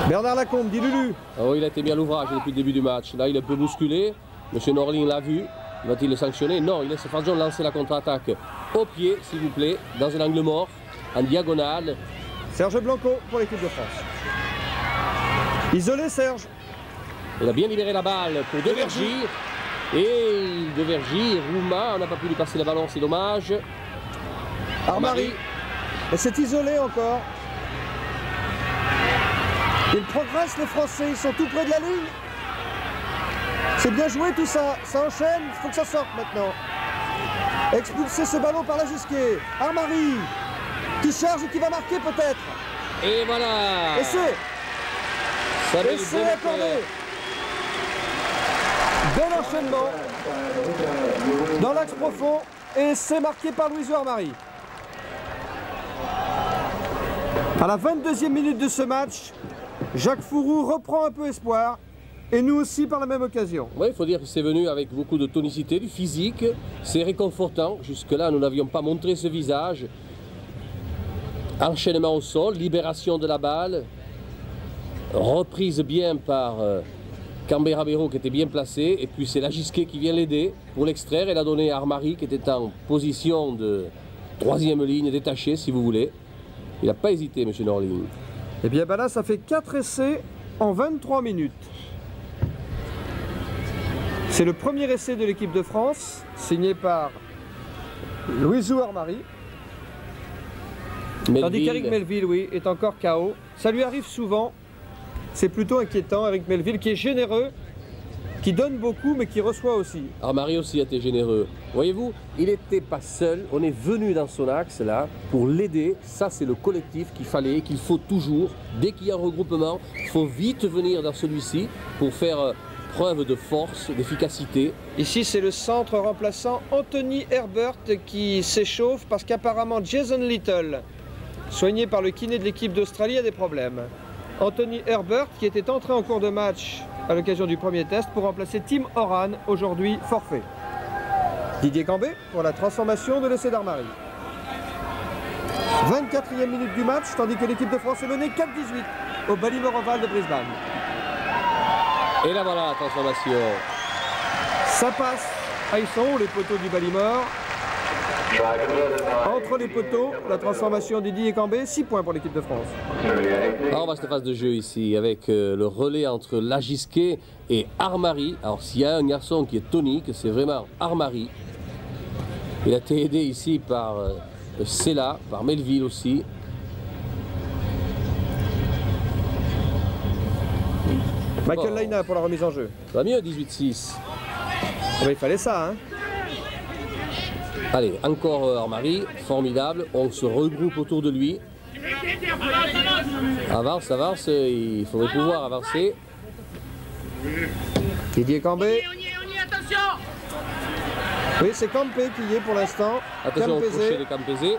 Bernard Lacombe, dit Lulu. Oh, il a été mis à l'ouvrage depuis le début du match. Là, il est un peu bousculé. Monsieur Norling l'a vu. Va-t-il le sanctionner? Non, il laisse Farjon lancer la contre-attaque au pied, s'il vous plaît, dans un angle mort, en diagonale. Serge Blanco pour l'équipe de France. Isolé, Serge. Il a bien libéré la balle pour De Vergy. Et De Vergy, Rouma, on n'a pas pu lui passer le ballon, c'est dommage. Armari. Et c'est isolé encore. Ils progressent les Français, ils sont tout près de la ligne. C'est bien joué tout ça, ça enchaîne, il faut que ça sorte maintenant. Expulser ce ballon par la Gisquet. Armari qui charge et qui va marquer peut-être. Et voilà. Essai. Essai accordé. Bel enchaînement dans l'axe profond et c'est marqué par Louisio Armari. À la 22e minute de ce match, Jacques Fourou reprend un peu espoir. Et nous aussi par la même occasion. Oui, il faut dire que c'est venu avec beaucoup de tonicité, du physique. C'est réconfortant. Jusque-là, nous n'avions pas montré ce visage. Enchaînement au sol, libération de la balle. Reprise bien par Cambé-Rabero qui était bien placé. Et puis c'est la Gisquet qui vient l'aider pour l'extraire. Elle a donné à Armari qui était en position de troisième ligne détachée, si vous voulez. Il n'a pas hésité, M. Norling. Et bien là, ça fait 4 essais en 23 minutes. C'est le premier essai de l'équipe de France, signé par Louisio Armari. Tandis qu'Eric Melville, oui, est encore KO. Ça lui arrive souvent. C'est plutôt inquiétant, Eric Melville, qui est généreux, qui donne beaucoup, mais qui reçoit aussi. Armari aussi a été généreux. Voyez-vous, il n'était pas seul. On est venu dans son axe, là, pour l'aider. Ça, c'est le collectif qu'il fallait, qu'il faut toujours. Dès qu'il y a un regroupement, il faut vite venir dans celui-ci pour faire preuve de force, d'efficacité. Ici, c'est le centre remplaçant Anthony Herbert qui s'échauffe parce qu'apparemment Jason Little, soigné par le kiné de l'équipe d'Australie, a des problèmes. Anthony Herbert qui était entré en cours de match à l'occasion du premier test pour remplacer Tim Horan, aujourd'hui forfait. Didier Cambé pour la transformation de l'essai d'Armari. 24e minute du match, tandis que l'équipe de France est menée 4-18 au Ballymore Oval de Brisbane. Et là voilà la transformation. Ça passe. Ah, ils sont où les poteaux du Ballymore? Entre les poteaux, la transformation Didier Cambé, 6 points pour l'équipe de France. Alors on va cette phase de jeu ici avec le relais entre la Gisquet et Armari. Alors s'il y a un garçon qui est tonique, c'est vraiment Armari. Il a été aidé ici par Sella, par Melville aussi. Michael Lynham pour la remise en jeu. Ça va mieux 18-6. Oh, il fallait ça, hein. Allez, encore Armari, formidable. On se regroupe autour de lui. Avance, avance, il faudrait pouvoir avancer. Didier Cambé. Oui, c'est Campé qui y est pour l'instant. Attention au crochet de Campese.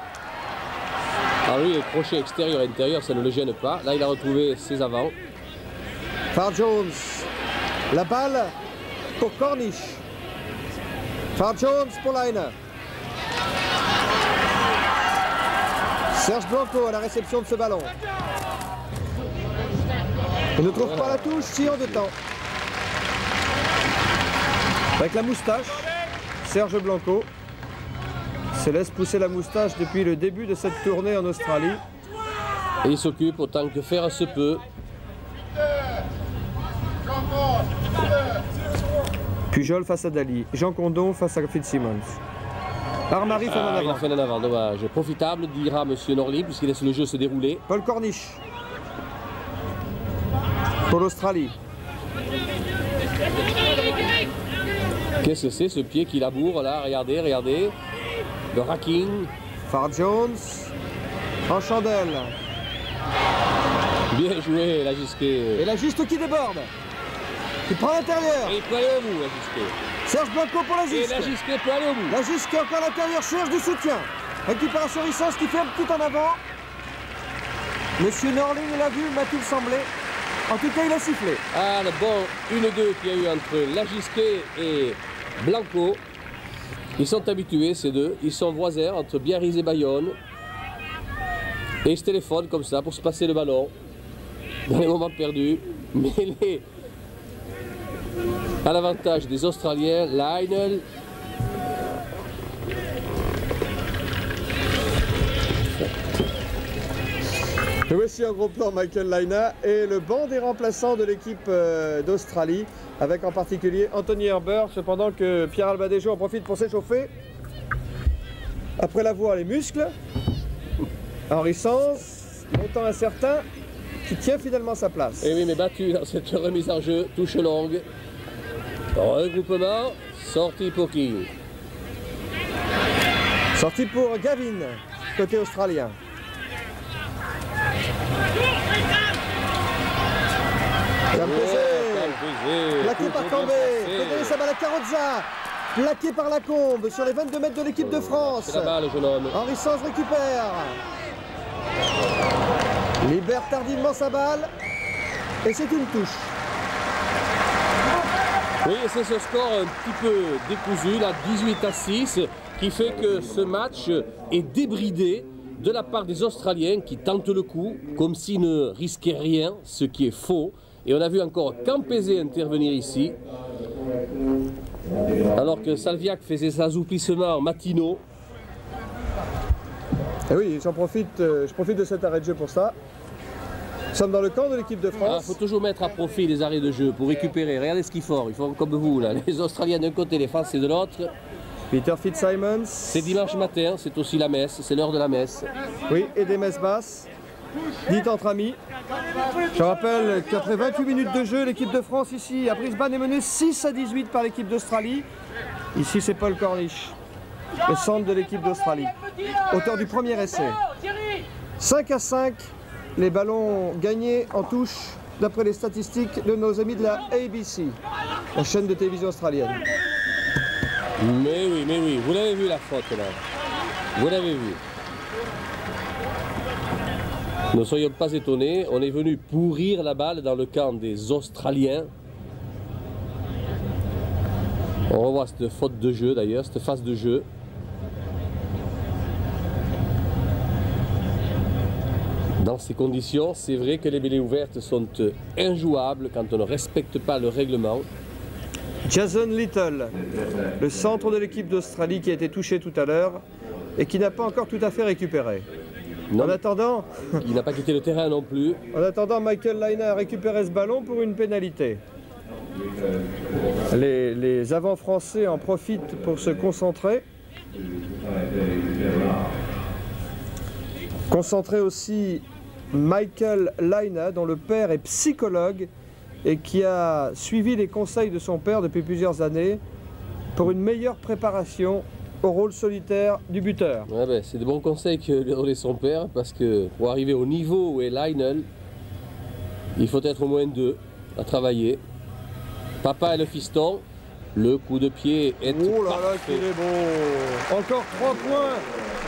Alors lui, le crochet extérieur-intérieur, ça ne le gêne pas. Là, il a retrouvé ses avants. Par Jones. La balle pour Cornish. Far Jones pour Leine. Serge Blanco à la réception de ce ballon. Il ne trouve pas la touche, si en deux temps. Avec la moustache, Serge Blanco se laisse pousser la moustache depuis le début de cette tournée en Australie. Et il s'occupe autant que faire se peut. Pujol face à Dali, Jean Condon face à Fitzsimmons. Armari fait en avant. Il a fait en avant, dommage. Profitable, dira monsieur Norling, puisqu'il laisse le jeu se dérouler. Paul Corniche pour l'Australie. Qu'est-ce que c'est ce pied qui laboure là? Regardez, regardez. Le racking. Far Jones en chandelle. Bien joué, la Gisquet. Et la juste qui déborde. Qui prend l'intérieur. Et il peut aller au bout, la Gisquet. Serge Blanco pour la Et Gisquet. la Gisquet peut aller au bout. La Gisquet encore à l'intérieur, cherche du soutien. Récupération Rissens qui fait un petit en avant. Monsieur Norling l'a vu, m'a-t-il semblé. En tout cas, il a sifflé. Ah, le bon 1-2 qu'il y a eu entre la Gisquet et Blanco. Ils sont habitués, ces deux. Ils sont voisins entre Biarritz et Bayonne. Et ils se téléphonent comme ça pour se passer le ballon. Dans les moments perdus. Mais les... à l'avantage des Australiens, Lionel. Et voici un gros plan Michael Laina et le banc des remplaçants de l'équipe d'Australie, avec en particulier Anthony Herbert, cependant que Pierre Albadejo en profite pour s'échauffer. Après l'avoir les muscles, Henri Sens, longtemps incertain, qui tient finalement sa place. Et oui, mais battu dans cette remise en jeu, touche longue. Regroupement, sortie pour qui? Sortie pour Gavin, côté australien. Plaqué par Cambé, Frédéric Sabala Carrozza, plaqué par Lacombe sur les 22 mètres de l'équipe de France. C'est là-bas le jeune homme. Henri Sens récupère. Libère tardivement sa balle. Et c'est une touche. Oui, c'est ce score un petit peu décousu, là, 18-6, qui fait que ce match est débridé de la part des Australiens qui tentent le coup, comme s'ils ne risquaient rien, ce qui est faux. Et on a vu encore Campese intervenir ici, alors que Salviac faisait ses assouplissements matinaux. Et oui, je profite de cet arrêt de jeu pour ça. Nous sommes dans le camp de l'équipe de Il France. faut toujours mettre à profit les arrêts de jeu pour récupérer. Regardez ce qu'ils font. Ils font comme vous, là. Les Australiens d'un côté, les Français de l'autre. Peter Fitzsimmons. C'est dimanche matin, c'est aussi la messe, c'est l'heure de la messe. Oui, et des messes basses. Dites entre amis. Je rappelle qu'après 28 minutes de jeu, l'équipe de France ici à Brisbane est menée 6-18 par l'équipe d'Australie. Ici, c'est Paul Corniche, le centre de l'équipe d'Australie, auteur du premier essai. 5-5, les ballons gagnés en touche d'après les statistiques de nos amis de la ABC, la chaîne de télévision australienne. Mais oui, vous l'avez vu la faute là. Vous l'avez vu. Ne soyons pas étonnés, on est venu pourrir la balle dans le camp des Australiens. On revoit cette faute de jeu d'ailleurs, cette phase de jeu. Dans ces conditions, c'est vrai que les mêlées ouvertes sont injouables quand on ne respecte pas le règlement. Jason Little, le centre de l'équipe d'Australie qui a été touché tout à l'heure et qui n'a pas encore tout à fait récupéré. Non, En attendant, il n'a pas quitté le terrain non plus. Michael Laina a récupéré ce ballon pour une pénalité. Les avants français en profitent pour se concentrer. Concentrer aussi Michael Laina, dont le père est psychologue et qui a suivi les conseils de son père depuis plusieurs années pour une meilleure préparation au rôle solitaire du buteur. Ouais, ben, c'est de bons conseils que lui a donné son père, parce que pour arriver au niveau où est Lionel, il faut être au moins deux à travailler. Papa et le fiston, le coup de pied est Oh là là, parfait. qu'il est beau! Encore 3 points,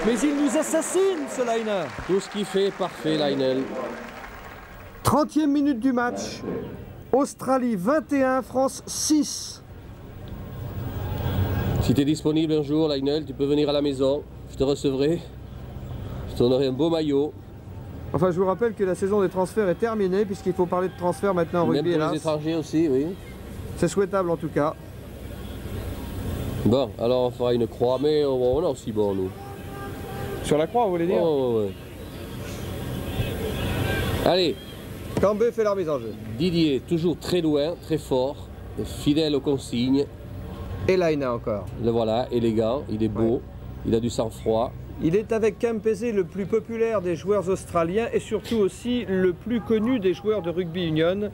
mais il nous assassine ce Laina. Tout ce qu'il fait est parfait, Lionel. 30e minute du match. Australie 21, France 6. Si tu es disponible un jour, Lionel, tu peux venir à la maison, je te recevrai, je te donnerai un beau maillot. Enfin, je vous rappelle que la saison des transferts est terminée, puisqu'il faut parler de transferts maintenant en rugby. Même pour les étrangers aussi, oui. C'est souhaitable en tout cas. Bon, alors on fera une croix, mais on est aussi bon, nous. Sur la croix, vous voulez dire? Oh, ouais. Allez. Cambé fait la remise en jeu. Didier, toujours très loin, très fort, fidèle aux consignes. Et Laina encore. Le voilà, élégant, il est beau, ouais. Il a du sang-froid. Il est avec Campese le plus populaire des joueurs australiens et surtout aussi le plus connu des joueurs de rugby union.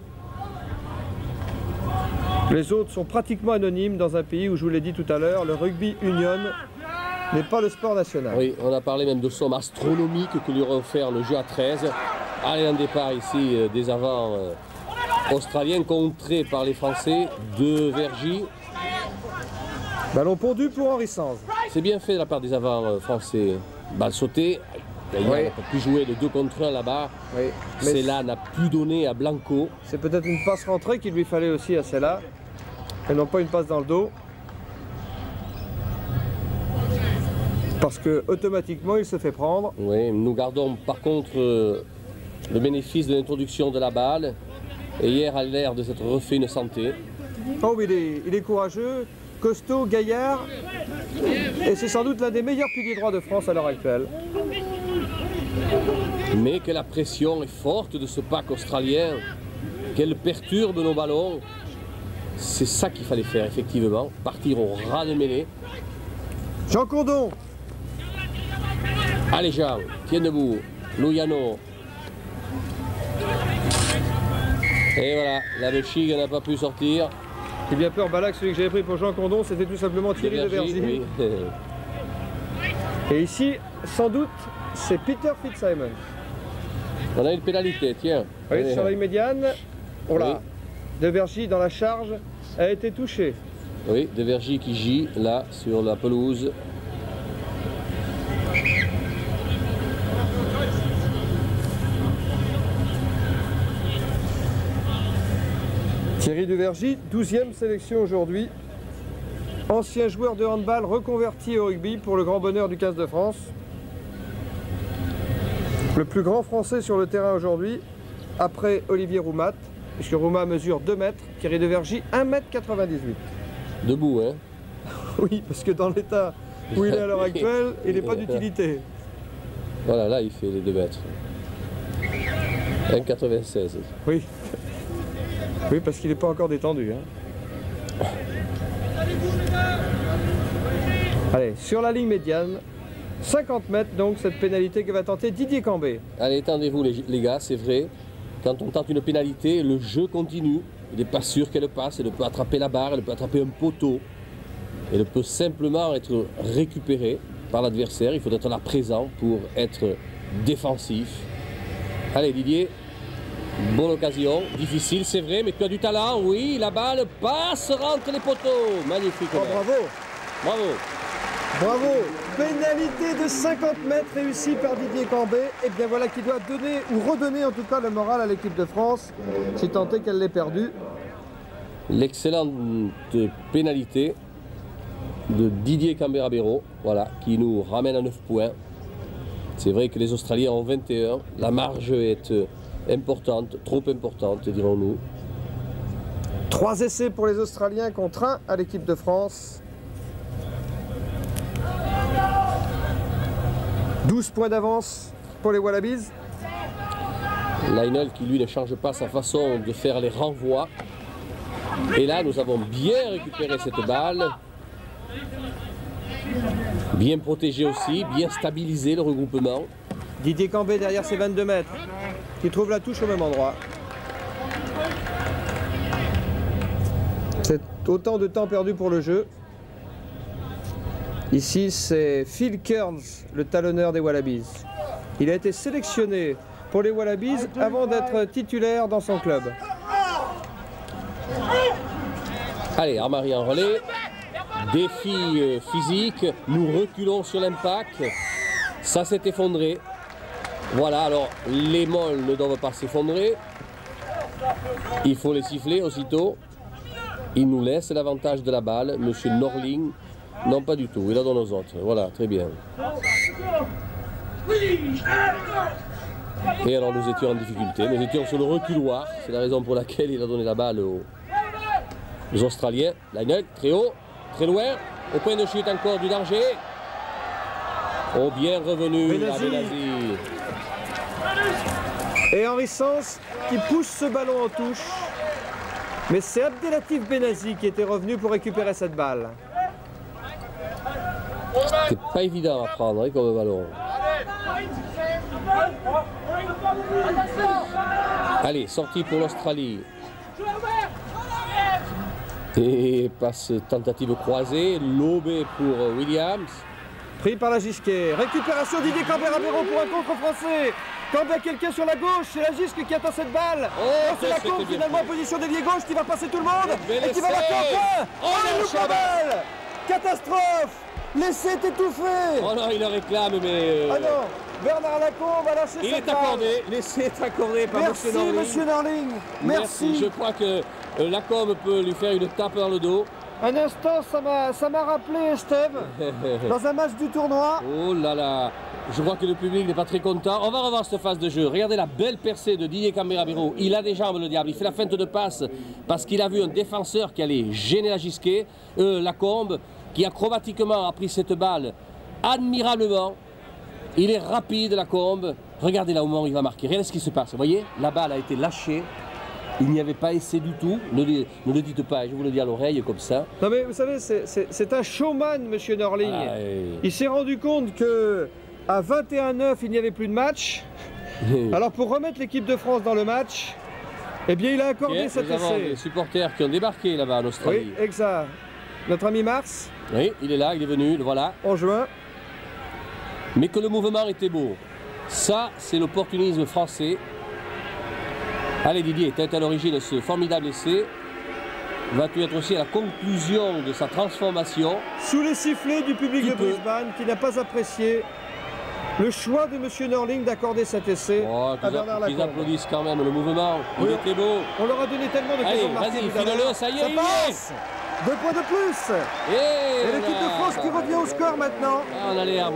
Les autres sont pratiquement anonymes dans un pays où, je vous l'ai dit tout à l'heure, le rugby union n'est pas le sport national. Oui, on a parlé même de sommes astronomiques que lui aurait offert le jeu à 13. Allez, un départ ici des avants australiens contrés par les Français de Vergy. Ballon pondu pour Henri Sanz. C'est bien fait de la part des avants français. Balle sautée, d'ailleurs on n'a pas pu jouer le 2 contre 1 là-bas. Oui. Cella n'a plus donné à Blanco. C'est peut-être une passe rentrée qu'il lui fallait aussi à Cella. Et non pas une passe dans le dos. Parce que automatiquement il se fait prendre. Oui, nous gardons par contre le bénéfice de l'introduction de la balle. Et hier a l'air de s'être refait une santé. Oh oui, il est courageux, costaud, gaillard. Et c'est sans doute l'un des meilleurs piliers droits de France à l'heure actuelle. Mais que la pression est forte de ce pack australien, qu'elle perturbe nos ballons. C'est ça qu'il fallait faire effectivement, partir au ras de mêlée. Jean Condon. Allez Jean, tiens debout, Louyano. Et voilà, la Belgique n'a pas pu sortir. J'ai bien peur, Balak, celui que j'avais pris pour Jean Condon, c'était tout simplement Thierry de Vergy. Oui. Et ici, sans doute, c'est Peter Fitzsimons. On a une pénalité, tiens. Oui, sur la ligne médiane. Oh là, oui. De Vergy dans la charge a été touché. Oui, De Vergy qui gît là sur la pelouse. Thierry de Vergy, 12e sélection aujourd'hui. Ancien joueur de handball reconverti au rugby pour le grand bonheur du 15 de France. Le plus grand français sur le terrain aujourd'hui, après Olivier Roumat, puisque Roumat mesure 2 mètres, Thierry de Vergy 1,98 m. Debout, hein? Oui, parce que dans l'état où il est à l'heure actuelle, il n'est pas d'utilité. Voilà, là il fait les 2 mètres. 1,96 m. Oui. Oui, parce qu'il n'est pas encore détendu. Hein. Allez, sur la ligne médiane, 50 mètres donc, cette pénalité que va tenter Didier Cambé. Allez, tendez-vous les gars, c'est vrai. Quand on tente une pénalité, le jeu continue. Il n'est pas sûr qu'elle passe, elle peut attraper la barre, elle peut attraper un poteau. Elle peut simplement être récupérée par l'adversaire. Il faut être là présent pour être défensif. Allez Didier. Bonne occasion, difficile c'est vrai, mais tu as du talent, oui, la balle passe, rentre les poteaux, magnifique. Oh, bravo. Bravo. Bravo. Pénalité de 50 mètres réussie par Didier Cambé, et bien voilà qui doit donner, ou redonner en tout cas le moral à l'équipe de France, si tant est qu'elle l'ait perdu. L'excellente pénalité de Didier Cambé-Rabero, voilà, qui nous ramène à 9 points. C'est vrai que les Australiens ont 21, la marge est importante, trop importante, dirons-nous. 3 essais pour les Australiens contre 1 à l'équipe de France. 12 points d'avance pour les Wallabies. Lionel qui lui ne change pas sa façon de faire les renvois. Et là nous avons bien récupéré cette balle. Bien protégé aussi, bien stabilisé le regroupement. Didier Cambé derrière ses 22 mètres, qui trouve la touche au même endroit. C'est autant de temps perdu pour le jeu. Ici, c'est Phil Kearns, le talonneur des Wallabies. Il a été sélectionné pour les Wallabies avant d'être titulaire dans son club. Allez, Armari en relais. Défi physique. Nous reculons sur l'impact. Ça s'est effondré. Voilà, alors les molles ne doivent pas s'effondrer. Il faut les siffler aussitôt. Il nous laisse l'avantage de la balle. Monsieur Norling Non, pas du tout, il la donne aux autres. Voilà, très bien. Et alors nous étions en difficulté, nous étions sur le reculoir, c'est la raison pour laquelle il a donné la balle aux Australiens. Lionel, très haut, très loin, au point de chute encore du danger. Oh, bien revenu, Benazi. Et Henri Sens qui pousse ce ballon en touche. Mais c'est Abdelatif Benazi qui était revenu pour récupérer cette balle. C'est pas évident à prendre hein, comme ballon. Allez, sortie pour l'Australie. Et passe tentative croisée, lobé pour Williams. Pris par la Gisquet. Récupération Didier Cambert-Abéro pour un contre français. Quand il y a quelqu'un sur la gauche, c'est la Gisque qui attend cette balle. Oh, c'est la Combe finalement en position d'ailier gauche qui va passer tout le monde et qui va marquer un point. Oh, il loupe la balle. Catastrophe. L'essai est étouffé. Oh non, il le réclame, mais... Ah non, Bernard Lacombe a lâché il cette est balle. accordé, l'essai est accordé par Merci monsieur Norling. Merci. Je crois que Lacombe peut lui faire une tape dans le dos. Un instant, ça m'a rappelé Steve, dans un match du tournoi. Oh là là, je vois que le public n'est pas très content. On va revoir cette phase de jeu. Regardez la belle percée de Didier Cambert-Abéro. Il a des jambes, le diable. Il fait la feinte de passe parce qu'il a vu un défenseur qui allait gêner la Gisquet, Lacombe, qui acrobatiquement a pris cette balle admirablement. Il est rapide, Lacombe. Regardez là au moment où il va marquer. Regardez ce qui se passe. Vous voyez, la balle a été lâchée. Il n'y avait pas essai du tout, ne le dites pas, je vous le dis à l'oreille comme ça. Non mais vous savez, c'est un showman, monsieur Norling. Il s'est rendu compte que à 21-9, il n'y avait plus de match. Alors pour remettre l'équipe de France dans le match, eh bien il a accordé cet essai. Nous avons des supporters qui ont débarqué là-bas en Australie. Oui, exact. Notre ami Mars. Oui, il est là, il est venu, le voilà. En juin. Mais que le mouvement était beau. Ça, c'est l'opportunisme français. Allez Didier, tu es à l'origine de ce formidable essai. Vas-tu être aussi à la conclusion de sa transformation? Sous les sifflets du public de Brisbane qui n'a pas apprécié le choix de M. Norling d'accorder cet essai à Bernard Lacombe. Ils applaudissent quand même le mouvement, il était beau. On leur a donné tellement d'occasions de marquer. Vas-y, file-le, ça y est, il passe. 2 points de plus. Et l'équipe de France qui revient au score maintenant. Ah, on a l'air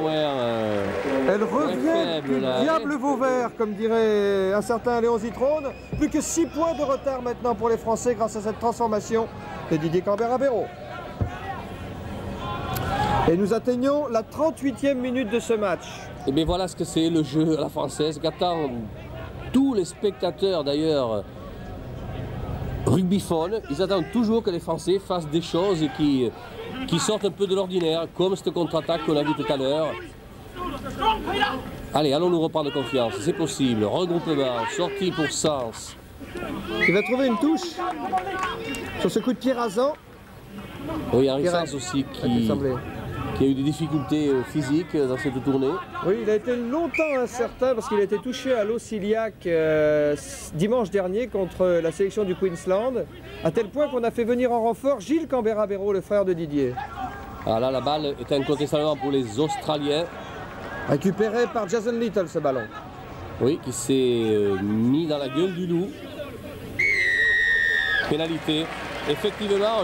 Elle revient du diable Vauvert, comme dirait un certain Léon Zitrone. Plus que 6 points de retard maintenant pour les Français grâce à cette transformation de Didier Cambert-Abéro. Et nous atteignons la 38e minute de ce match. Et bien voilà ce que c'est le jeu à la française, qu'attendent tous les spectateurs d'ailleurs rugbyphones. Ils attendent toujours que les Français fassent des choses qui sortent un peu de l'ordinaire, comme cette contre-attaque qu'on a vue tout à l'heure. Allez, allons nous reprendre confiance, c'est possible. Regroupement, sortie pour Sens. Il va trouver une touche sur ce coup de pied rasant. Oui, Henri Sens aussi qui a eu des difficultés physiques dans cette tournée. Oui, il a été longtemps incertain parce qu'il a été touché à l'os iliaque dimanche dernier contre la sélection du Queensland, à tel point qu'on a fait venir en renfort Gilles Cambert-Abéro, le frère de Didier. Ah là, la balle est incontestablement pour les Australiens. Récupéré par Jason Little, ce ballon. Oui, qui s'est mis dans la gueule du loup. Pénalité. Effectivement,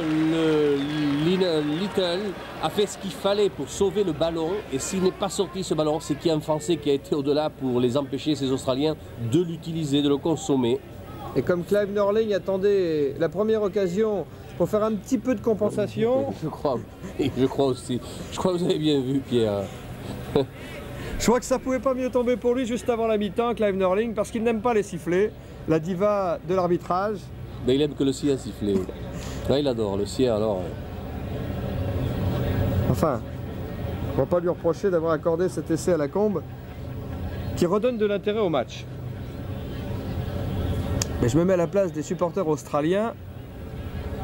Little a fait ce qu'il fallait pour sauver le ballon. Et s'il n'est pas sorti ce ballon, c'est qu'il y a un Français qui a été au-delà pour les empêcher, ces Australiens, de l'utiliser, de le consommer. Et comme Clive Norling attendait la première occasion pour faire un petit peu de compensation... Je crois aussi. Je crois que vous avez bien vu, Pierre. Je crois que ça pouvait pas mieux tomber pour lui juste avant la mi-temps, Clive Norling, parce qu'il n'aime pas les sifflets. La diva de l'arbitrage. Mais il aime que le sien siffler. Là, il adore le sien, alors. Enfin, on ne va pas lui reprocher d'avoir accordé cet essai à Lacombe qui redonne de l'intérêt au match. Mais je me mets à la place des supporters australiens.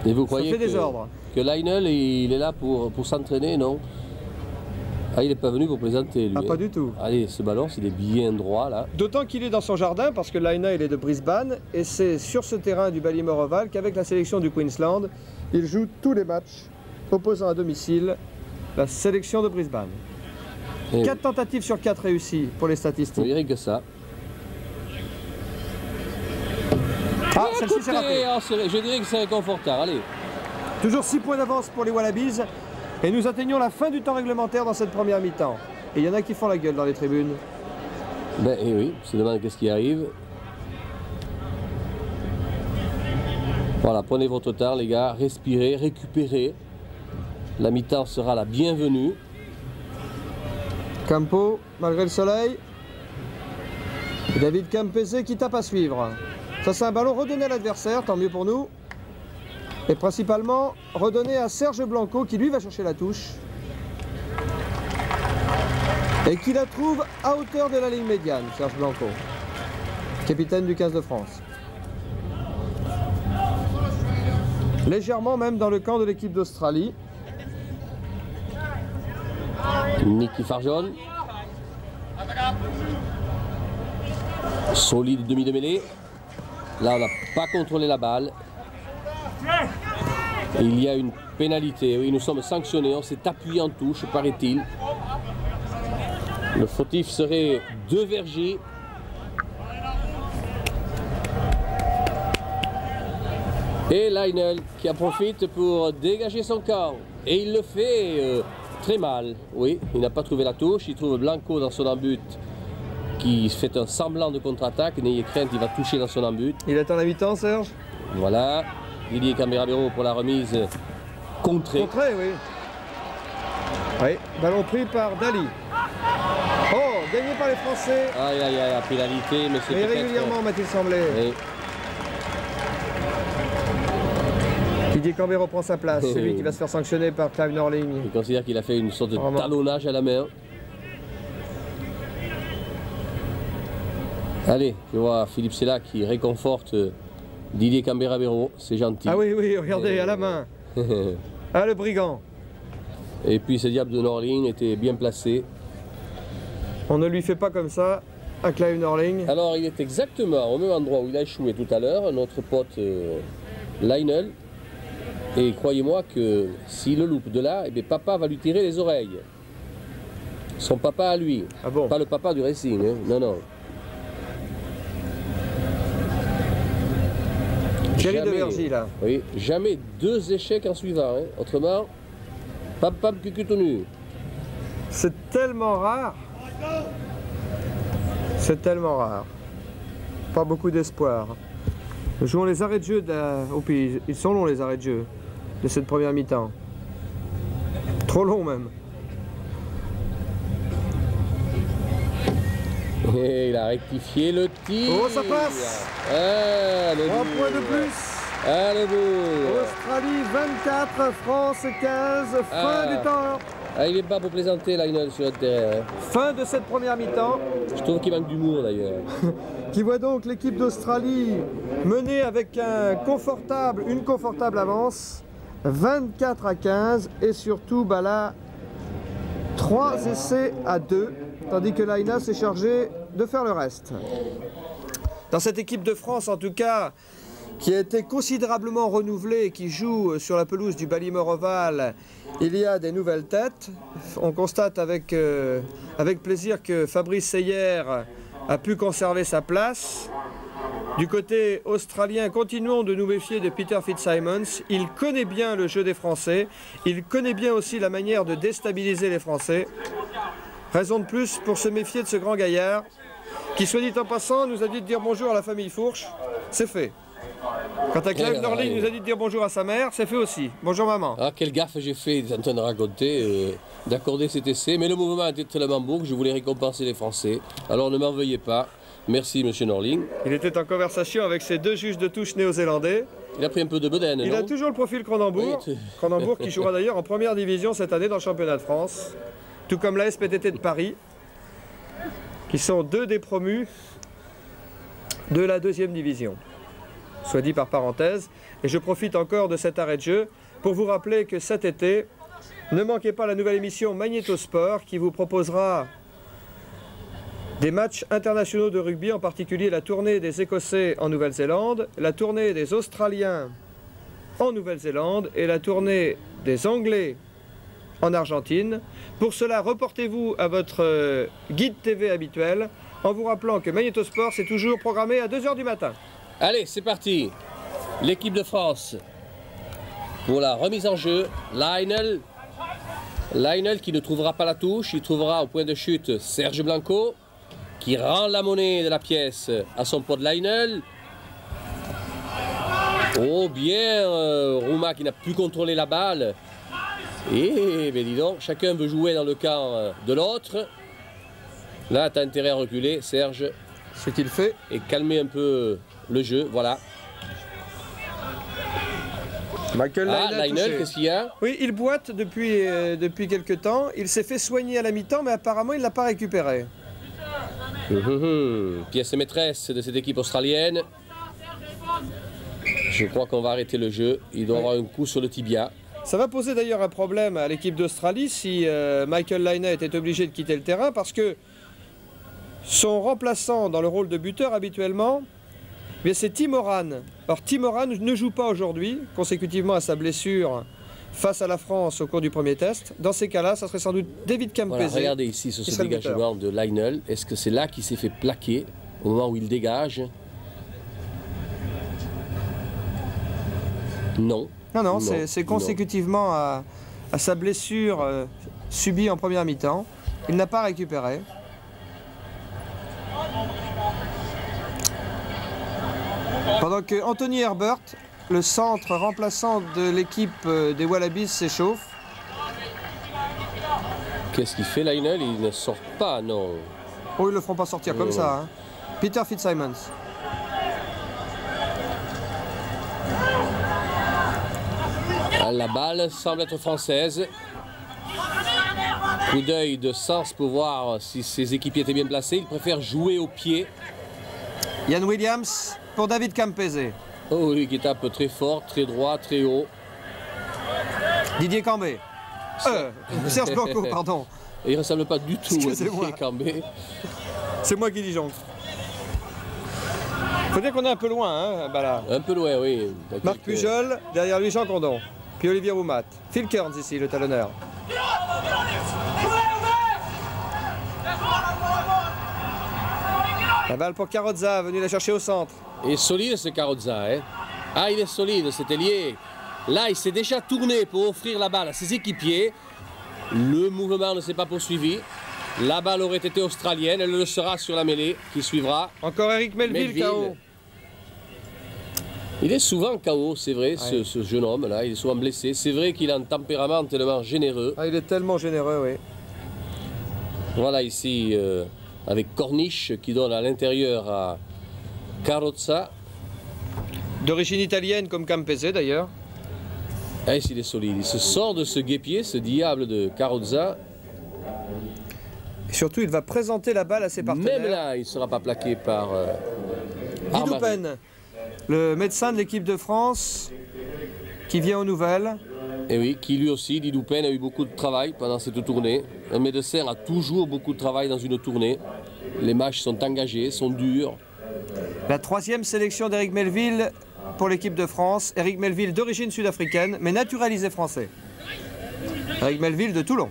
Et vous croyez que Lionel, il est là pour s'entraîner, non? Ah, il n'est pas venu pour plaisanter, lui. Ah, pas du tout. Allez, ce ballon, il est bien droit, là. D'autant qu'il est dans son jardin, parce que Lionel est de Brisbane, et c'est sur ce terrain du Ballymore Oval qu'avec la sélection du Queensland, il joue tous les matchs opposant à domicile la sélection de Brisbane. 4 tentatives sur 4 réussies pour les statistiques. Oui, rien que ça. Ah, celle-ci s'est ratée. Je dirais que c'est réconfortant, allez. Toujours 6 points d'avance pour les Wallabies. Et nous atteignons la fin du temps réglementaire dans cette première mi-temps. Et il y en a qui font la gueule dans les tribunes. Ben et oui, on se demande qu'est-ce qui arrive. Voilà, prenez votre temps les gars, respirez, récupérez. La mi-temps sera la bienvenue. Campo, malgré le soleil. David Campese qui tape à suivre. Ça c'est un ballon redonné à l'adversaire, tant mieux pour nous. Et principalement redonné à Serge Blanco qui lui va chercher la touche. Et qui la trouve à hauteur de la ligne médiane, Serge Blanco, capitaine du 15 de France. Légèrement même dans le camp de l'équipe d'Australie. Nicky Farjon. Solide demi de mêlée. Là on n'a pas contrôlé la balle. Et il y a une pénalité. Oui, nous sommes sanctionnés. On s'est appuyé en touche, paraît-il. Le fautif serait De Vergy. Et Lionel qui en profite pour dégager son camp. Et il le fait très mal. Oui, il n'a pas trouvé la touche. Il trouve Blanco dans son embut qui fait un semblant de contre-attaque. N'ayez crainte, il va toucher dans son embut. Il attend la mi-temps, Serge. Voilà. Didier Cambera-Béraud pour la remise contrée. Contrée, oui. Oui, ballon pris par Dali. Oh, gagné par les Français. Aïe, aïe, aïe, pénalité, mais c'est Et régulièrement, m'a-t-il semblé. Oui. Didier Cambé reprend sa place. C'est lui qui va se faire sanctionner par Clive Norling. Il considère qu'il a fait une sorte de talonnage à la main. Allez, je vois Philippe Sella qui réconforte Didier Cambera-Béraud, c'est gentil. Ah oui, oui, regardez, à la main. Ah, le brigand. Et puis ce diable de Norling était bien placé. On ne lui fait pas comme ça à Clive Norling. Alors il est exactement au même endroit où il a échoué tout à l'heure, notre pote Lionel. Et croyez-moi que s'il le loupe de là, eh bien, papa va lui tirer les oreilles. Son papa à lui. Ah bon? Pas le papa du racing, hein. Non, non. Thierry De Vergy, là. Oui, jamais 2 échecs en suivant. Hein. Autrement, pap pap cucutonu. C'est tellement rare. C'est tellement rare. Pas beaucoup d'espoir. Nous jouons les arrêts de jeu au pays. Ils sont longs les arrêts de jeu de cette première mi-temps. Trop long même. Et il a rectifié le tir. Oh, ça passe. Ah, 3 points de plus. Ah, le bout. Australie 24, France 15, fin du temps. Ah, il est pas pour plaisanter Lionel sur le terrain. Hein. Fin de cette première mi-temps. Je trouve qu'il manque d'humour d'ailleurs. Qui voit donc l'équipe d'Australie mener avec une confortable avance, 24-15, et surtout là, 3 essais à 2, tandis que l'AINA s'est chargé de faire le reste. Dans cette équipe de France, en tout cas, qui a été considérablement renouvelée et qui joue sur la pelouse du Ballymore Oval, il y a des nouvelles têtes. On constate avec plaisir que Fabrice Seyer a pu conserver sa place. Du côté australien, continuons de nous méfier de Peter Fitzsimons. Il connaît bien le jeu des Français. Il connaît bien aussi la manière de déstabiliser les Français. Raison de plus pour se méfier de ce grand gaillard qui, soit dit en passant, nous a dit de dire bonjour à la famille Fourche. C'est fait. Quant à Clive Norling nous a dit de dire bonjour à sa mère, c'est fait aussi. Bonjour maman. Ah, quelle gaffe j'ai fait, il est en train de raconter, d'accorder cet essai. Mais le mouvement était tellement beau que je voulais récompenser les Français. Alors ne m'en veuillez pas. Merci monsieur Norling. Il était en conversation avec ses 2 juges de touche néo-zélandais. Il a pris un peu de bedaine, non? Il a toujours le profil Cronenbourg. Oui, Cronenbourg qui jouera d'ailleurs en première division cette année dans le championnat de France. Tout comme la SPTT de Paris, qui sont 2 des promus de la 2e division. Soit dit par parenthèse, et je profite encore de cet arrêt de jeu pour vous rappeler que cet été, ne manquez pas la nouvelle émission Magnétosport qui vous proposera des matchs internationaux de rugby, en particulier la tournée des Écossais en Nouvelle-Zélande, la tournée des Australiens en Nouvelle-Zélande et la tournée des Anglais en Argentine. Pour cela, reportez-vous à votre guide TV habituel en vous rappelant que Magnétosport, c'est toujours programmé à 2 h du matin. Allez, c'est parti. L'équipe de France pour la remise en jeu. Lionel Lionel qui ne trouvera pas la touche, il trouvera au point de chute Serge Blanco qui rend la monnaie de la pièce à son pote Lionel. Oh bien, Rouma qui n'a plus contrôlé la balle. Et ben dis donc, chacun veut jouer dans le camp de l'autre. Là, tu as intérêt à reculer, Serge. Ce qu'il fait. Et calmer un peu le jeu, voilà. Michael Lionel, qu'est-ce qu'il y a? Oui, il boite depuis quelques temps. Il s'est fait soigner à la mi-temps, mais apparemment, il ne l'a pas récupéré. Pièce maîtresse de cette équipe australienne. Je crois qu'on va arrêter le jeu. Il doit avoir un coup sur le tibia. Ça va poser d'ailleurs un problème à l'équipe d'Australie si Michael Laine était obligé de quitter le terrain parce que son remplaçant dans le rôle de buteur habituellement, c'est Tim Moran. Alors Tim Moran ne joue pas aujourd'hui, consécutivement à sa blessure face à la France au cours du premier test. Dans ces cas-là, ça serait sans doute David Campese. Voilà, regardez ici sur ce dégagement de Lionel. Est-ce que c'est là qu'il s'est fait plaquer au moment où il dégage? Non. Non, c'est consécutivement à sa blessure subie en première mi-temps. Il n'a pas récupéré. Pendant que Anthony Herbert, le centre remplaçant de l'équipe des Wallabies, s'échauffe. Qu'est-ce qu'il fait Lionel? Il ne sort pas, non. Oh, ils ne le feront pas sortir comme ça. Hein. Peter Fitzsimons. La balle semble être française. Coup d'œil de Sens pour voir si ses équipiers étaient bien placés. Il préfère jouer au pied. Ian Williams pour David Campese. Oh oui, qui tape très fort, très droit, très haut. Didier Cambé. Serge Blanco, pardon. Il ne ressemble pas du tout à Didier Cambé. C'est moi qui dis jonque. Faut dire qu'on est un peu loin, hein, bah là. Un peu loin, oui. Marc Pujol, derrière lui Jean Condon. Puis Olivier Roumat. Phil Kearns ici, le talonneur. La balle pour Carrozza, venu la chercher au centre. Il est solide ce Carrozza, hein. Ah, il est solide, cet ailier. Là, il s'est déjà tourné pour offrir la balle à ses équipiers. Le mouvement ne s'est pas poursuivi. La balle aurait été australienne, elle le sera sur la mêlée qui suivra. Encore Eric Melville. KO. Il est souvent KO, c'est vrai, ouais. ce jeune homme-là, il est souvent blessé. C'est vrai qu'il a un tempérament tellement généreux. Ah, il est tellement généreux, oui. Voilà ici, avec Corniche qui donne à l'intérieur à Carrozza. D'origine italienne comme Campese d'ailleurs. Ah, il est solide, il se sort de ce guépier, ce diable de Carrozza. Et surtout, il va présenter la balle à ses partenaires. Même là, il ne sera pas plaqué par Guy Doupen, le médecin de l'équipe de France, qui vient aux nouvelles. Et oui, qui lui aussi, Guy Doupen, a eu beaucoup de travail pendant cette tournée. Un médecin a toujours beaucoup de travail dans une tournée. Les matchs sont engagés, sont durs. La troisième sélection d'Eric Melville pour l'équipe de France. Eric Melville d'origine sud-africaine, mais naturalisé français. Eric Melville de Toulon.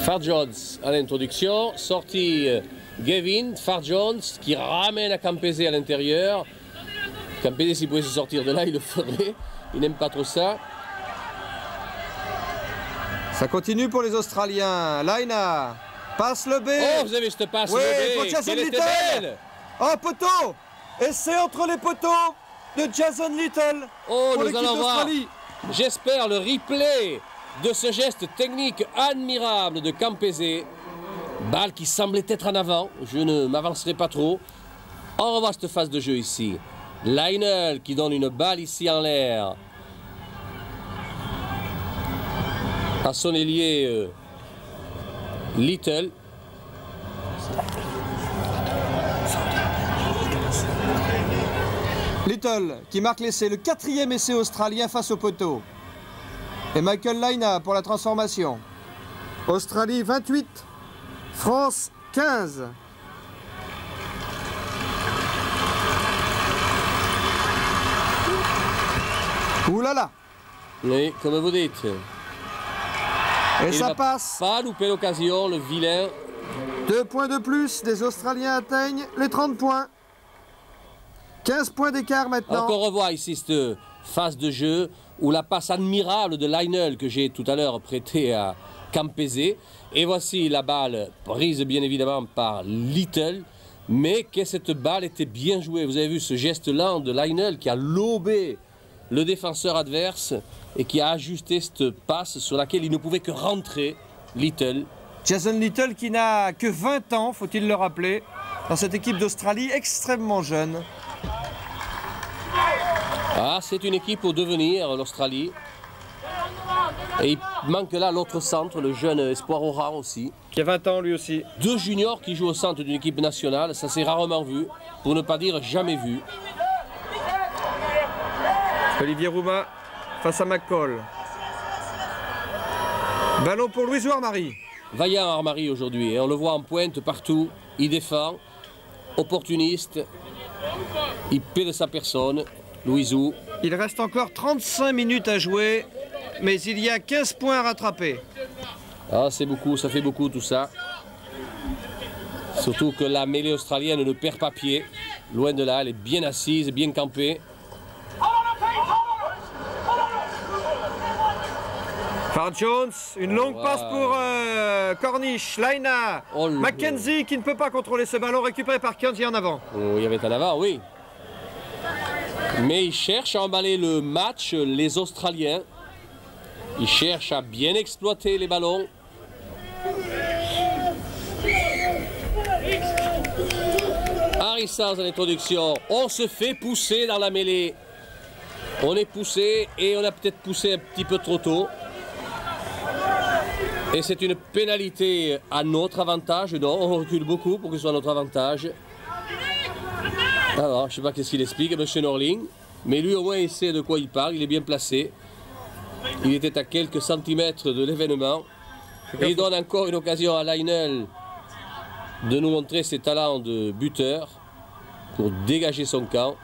Far Jones à l'introduction, sorti Gavin, Far Jones qui ramène à Campese à l'intérieur. Campese, s'il pouvait se sortir de là, il le ferait. Il n'aime pas trop ça. Ça continue pour les Australiens. Laina passe le B. Oh, vous avez cette passe oui, le B. Jason Little. Oh, poteau. Essai entre les poteaux de Jason Little. Oh, pour nous allons voir, j'espère, le replay de ce geste technique admirable de Campese. Balle qui semblait être en avant. Je ne m'avancerai pas trop. On revoit cette phase de jeu ici. Lionel qui donne une balle ici en l'air à son ailier Little. Little qui marque l'essai, le 4e essai australien face au poteau. Et Michael Laina pour la transformation. Australie 28, France 15. Ouh là là. Oui, comme vous dites. Et ça passe. Pas louper l'occasion, le vilain. 2 points de plus, les Australiens atteignent les 30 points. 15 points d'écart maintenant. Donc on revoit ici cette phase de jeu ou la passe admirable de Lionel que j'ai tout à l'heure prêtée à Campese. Et voici la balle prise bien évidemment par Little. Mais que cette balle était bien jouée. Vous avez vu ce geste lent de Lionel qui a lobé le défenseur adverse et qui a ajusté cette passe sur laquelle il ne pouvait que rentrer, Little. Jason Little qui n'a que 20 ans, faut-il le rappeler, dans cette équipe d'Australie extrêmement jeune. Ah, c'est une équipe au devenir, l'Australie. Et il manque là l'autre centre, le jeune espoir au rang aussi. Qui a 20 ans lui aussi. 2 juniors qui jouent au centre d'une équipe nationale, ça s'est rarement vu, pour ne pas dire jamais vu. Olivier Roumain face à McCall. Ballon pour Louis Armari. Vaillant Armari aujourd'hui, on le voit en pointe partout, il défend, opportuniste, il paie de sa personne, Louisou. Il reste encore 35 minutes à jouer, mais il y a 15 points à rattraper. Ah, c'est beaucoup, ça fait beaucoup tout ça. Surtout que la mêlée australienne ne perd pas pied, loin de là, elle est bien assise, bien campée. Far Jones, une longue passe pour Cornish, Laina, Mackenzie qui ne peut pas contrôler ce ballon, récupéré par Kenzie en avant. Oh, il y avait en avant, oui. Mais ils cherchent à emballer le match, les Australiens. Ils cherchent à bien exploiter les ballons. Harrison en introduction, on se fait pousser dans la mêlée. On est poussé et on a peut-être poussé un petit peu trop tôt. Et c'est une pénalité à notre avantage. Non, on recule beaucoup pour que ce soit à notre avantage. Alors, je ne sais pas qu'est-ce qu'il explique, M. Norling. Mais lui, au moins, il sait de quoi il parle. Il est bien placé. Il était à quelques centimètres de l'événement. Et il donne encore une occasion à Lionel de nous montrer ses talents de buteur pour dégager son camp.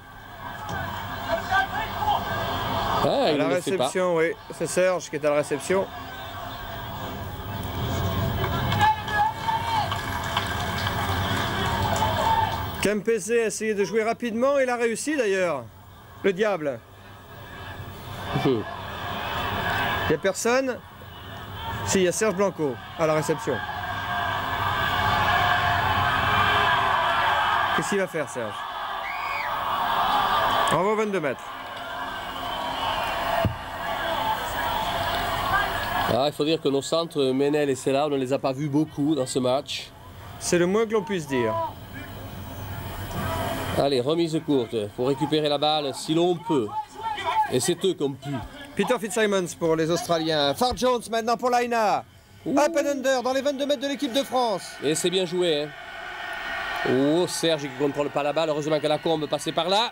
Ah, à la réception, oui. C'est Serge qui est à la réception. Campese a essayé de jouer rapidement, il a réussi d'ailleurs. Le diable. Il n'y a personne. Si, il y a Serge Blanco à la réception. Qu'est-ce qu'il va faire, Serge? Envoie 22 mètres. Ah, il faut dire que nos centres, Menel et Sella, on ne les a pas vus beaucoup dans ce match. C'est le moins que l'on puisse dire. Allez, remise courte pour récupérer la balle si l'on peut. Et c'est eux qui ont pu. Peter Fitzsimons pour les Australiens. Far Jones maintenant pour Laina. Up and under dans les 22 mètres de l'équipe de France. Et c'est bien joué. Hein. Oh, Serge qui ne contrôle pas la balle. Heureusement que Lacombe passait par là.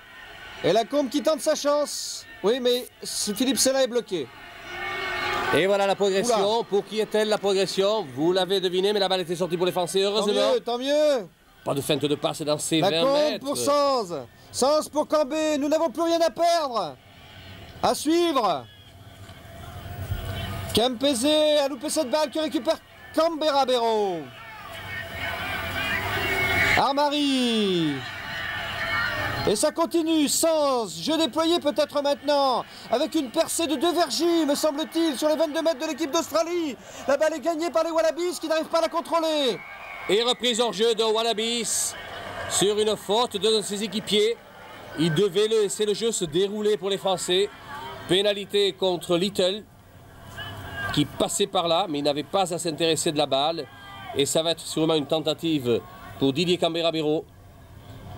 Et Lacombe qui tente sa chance. Oui, mais Philippe Sella est bloqué. Et voilà la progression. Oula. Pour qui est-elle la progression? Vous l'avez deviné, mais la balle était sortie pour les Français. Heureusement. Tant mieux, tant mieux. Pas de feinte de passe dans ces 20 Lacombe mètres. Pour Sanz. Sanz pour Cambé. Nous n'avons plus rien à perdre. À suivre. Campese a loupé cette balle que récupère Cambera-Béraud. Armari. Et ça continue, Sanz, jeu déployé peut-être maintenant, avec une percée de 2 vergis, me semble-t-il, sur les 22 mètres de l'équipe d'Australie. La balle est gagnée par les Wallabies qui n'arrivent pas à la contrôler. Et reprise hors jeu de Wallabies sur une faute de ses équipiers. Ils devaient laisser le jeu se dérouler pour les Français. Pénalité contre Little, qui passait par là, mais il n'avait pas à s'intéresser de la balle. Et ça va être sûrement une tentative pour Didier Cambera-Béraud,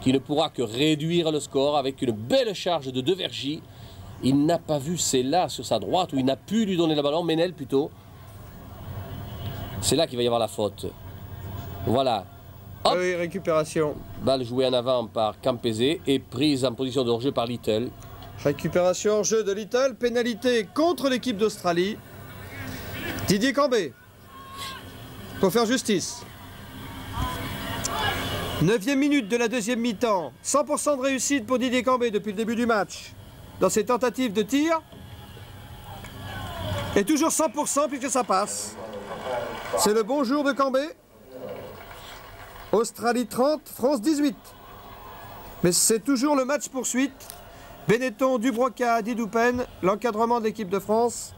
qui ne pourra que réduire le score avec une belle charge de 2 vergis. Il n'a pas vu Sella sur sa droite, où il n'a pu lui donner le ballon, Menel plutôt. C'est là qu'il va y avoir la faute. Voilà. Hop. Oui, récupération. Balle jouée en avant par Campese et prise en position de hors-jeu par Little. Récupération hors-jeu de Little, pénalité contre l'équipe d'Australie. Didier Cambé, pour faire justice. 9e minute de la deuxième mi-temps. 100% de réussite pour Didier Cambé depuis le début du match. Dans ses tentatives de tir. Et toujours 100% puisque ça passe. C'est le bon jour de Cambé. Australie 30, France 18. Mais c'est toujours le match poursuite. Benetton, Dubroca, Didoupen, l'encadrement de l'équipe de France.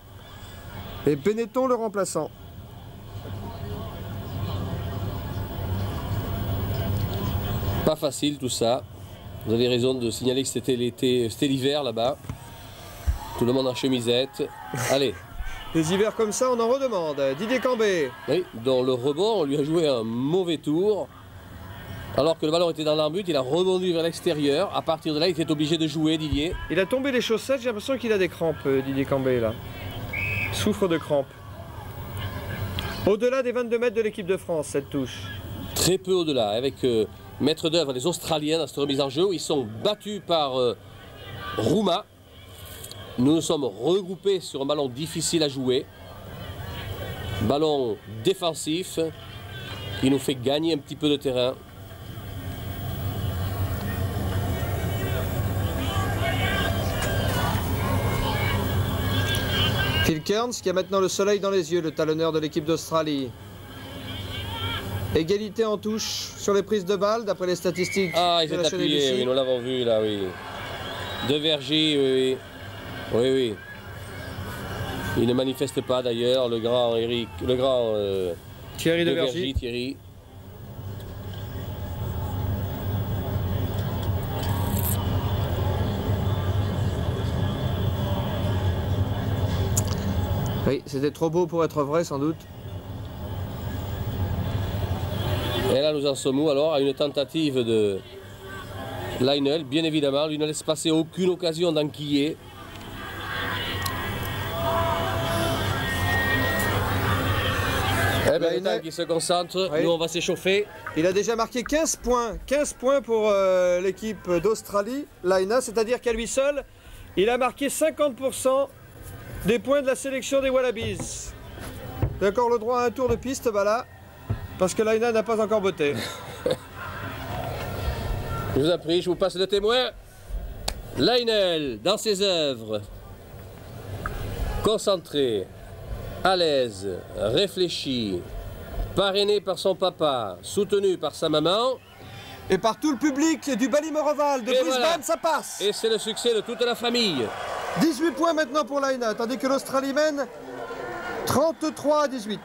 Et Benetton le remplaçant. Pas facile tout ça. Vous avez raison de signaler que c'était l'été, c'était l'hiver là-bas. Tout le monde en chemisette. Allez. Des hivers comme ça, on en redemande. Didier Cambé. Oui, dans le rebond, on lui a joué un mauvais tour. Alors que le ballon était dans l'embut, il a rebondi vers l'extérieur. À partir de là, il était obligé de jouer, Didier. Il a tombé les chaussettes, j'ai l'impression qu'il a des crampes, Didier Cambé, là. Il souffre de crampes. Au-delà des 22 mètres de l'équipe de France, cette touche. Très peu au-delà, avec maître d'œuvre, les Australiens dans cette remise en jeu. Ils sont battus par Rouma. Nous nous sommes regroupés sur un ballon difficile à jouer. Ballon défensif qui nous fait gagner un petit peu de terrain. Phil Kearns qui a maintenant le soleil dans les yeux, le talonneur de l'équipe d'Australie. Égalité en touche sur les prises de balles, d'après les statistiques. Ah, il de la s'est chaîne appuyé, ABC. oui, nous l'avons vu là, oui. De Vergy, oui, oui. Oui, oui. Il ne manifeste pas d'ailleurs, le grand Eric, le grand Thierry de Vergy, Vergy. Thierry. Oui, c'était trop beau pour être vrai sans doute. Et là, nous en sommes où alors? À une tentative de Lionel, bien évidemment, lui ne laisse passer aucune occasion d'enquiller. Eh bien, le temps qu'il se concentre, Oui. nous on va s'échauffer. Il a déjà marqué 15 points. 15 points pour l'équipe d'Australie, Laina, c'est-à-dire qu'à lui seul, il a marqué 50% des points de la sélection des Wallabies. D'accord, le droit à un tour de piste, bah là, parce que Laina n'a pas encore botté. Je vous en prie, je vous passe le témoin. Lionel, dans ses œuvres, concentré, à l'aise, réfléchi, parrainé par son papa, soutenu par sa maman. Et par tout le public du Ballymore Oval de Et Brisbane, voilà. ça passe. Et c'est le succès de toute la famille. 18 points maintenant pour Laina, tandis que l'Australie mène 33 à 18.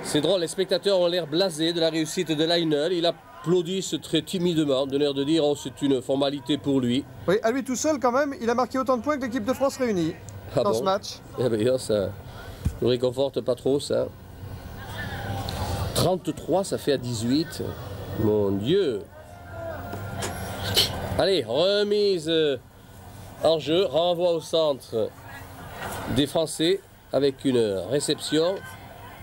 C'est drôle, les spectateurs ont l'air blasés de la réussite de Lionel. Il applaudissent très timidement, de l'air de dire oh, c'est une formalité pour lui. Oui, à lui tout seul quand même, il a marqué autant de points que l'équipe de France réunie Ah dans bon? ce match. Eh bien, ça ne réconforte pas trop, ça. 33, ça fait à 18. Mon Dieu. Allez, remise en jeu, renvoi au centre des Français avec une réception.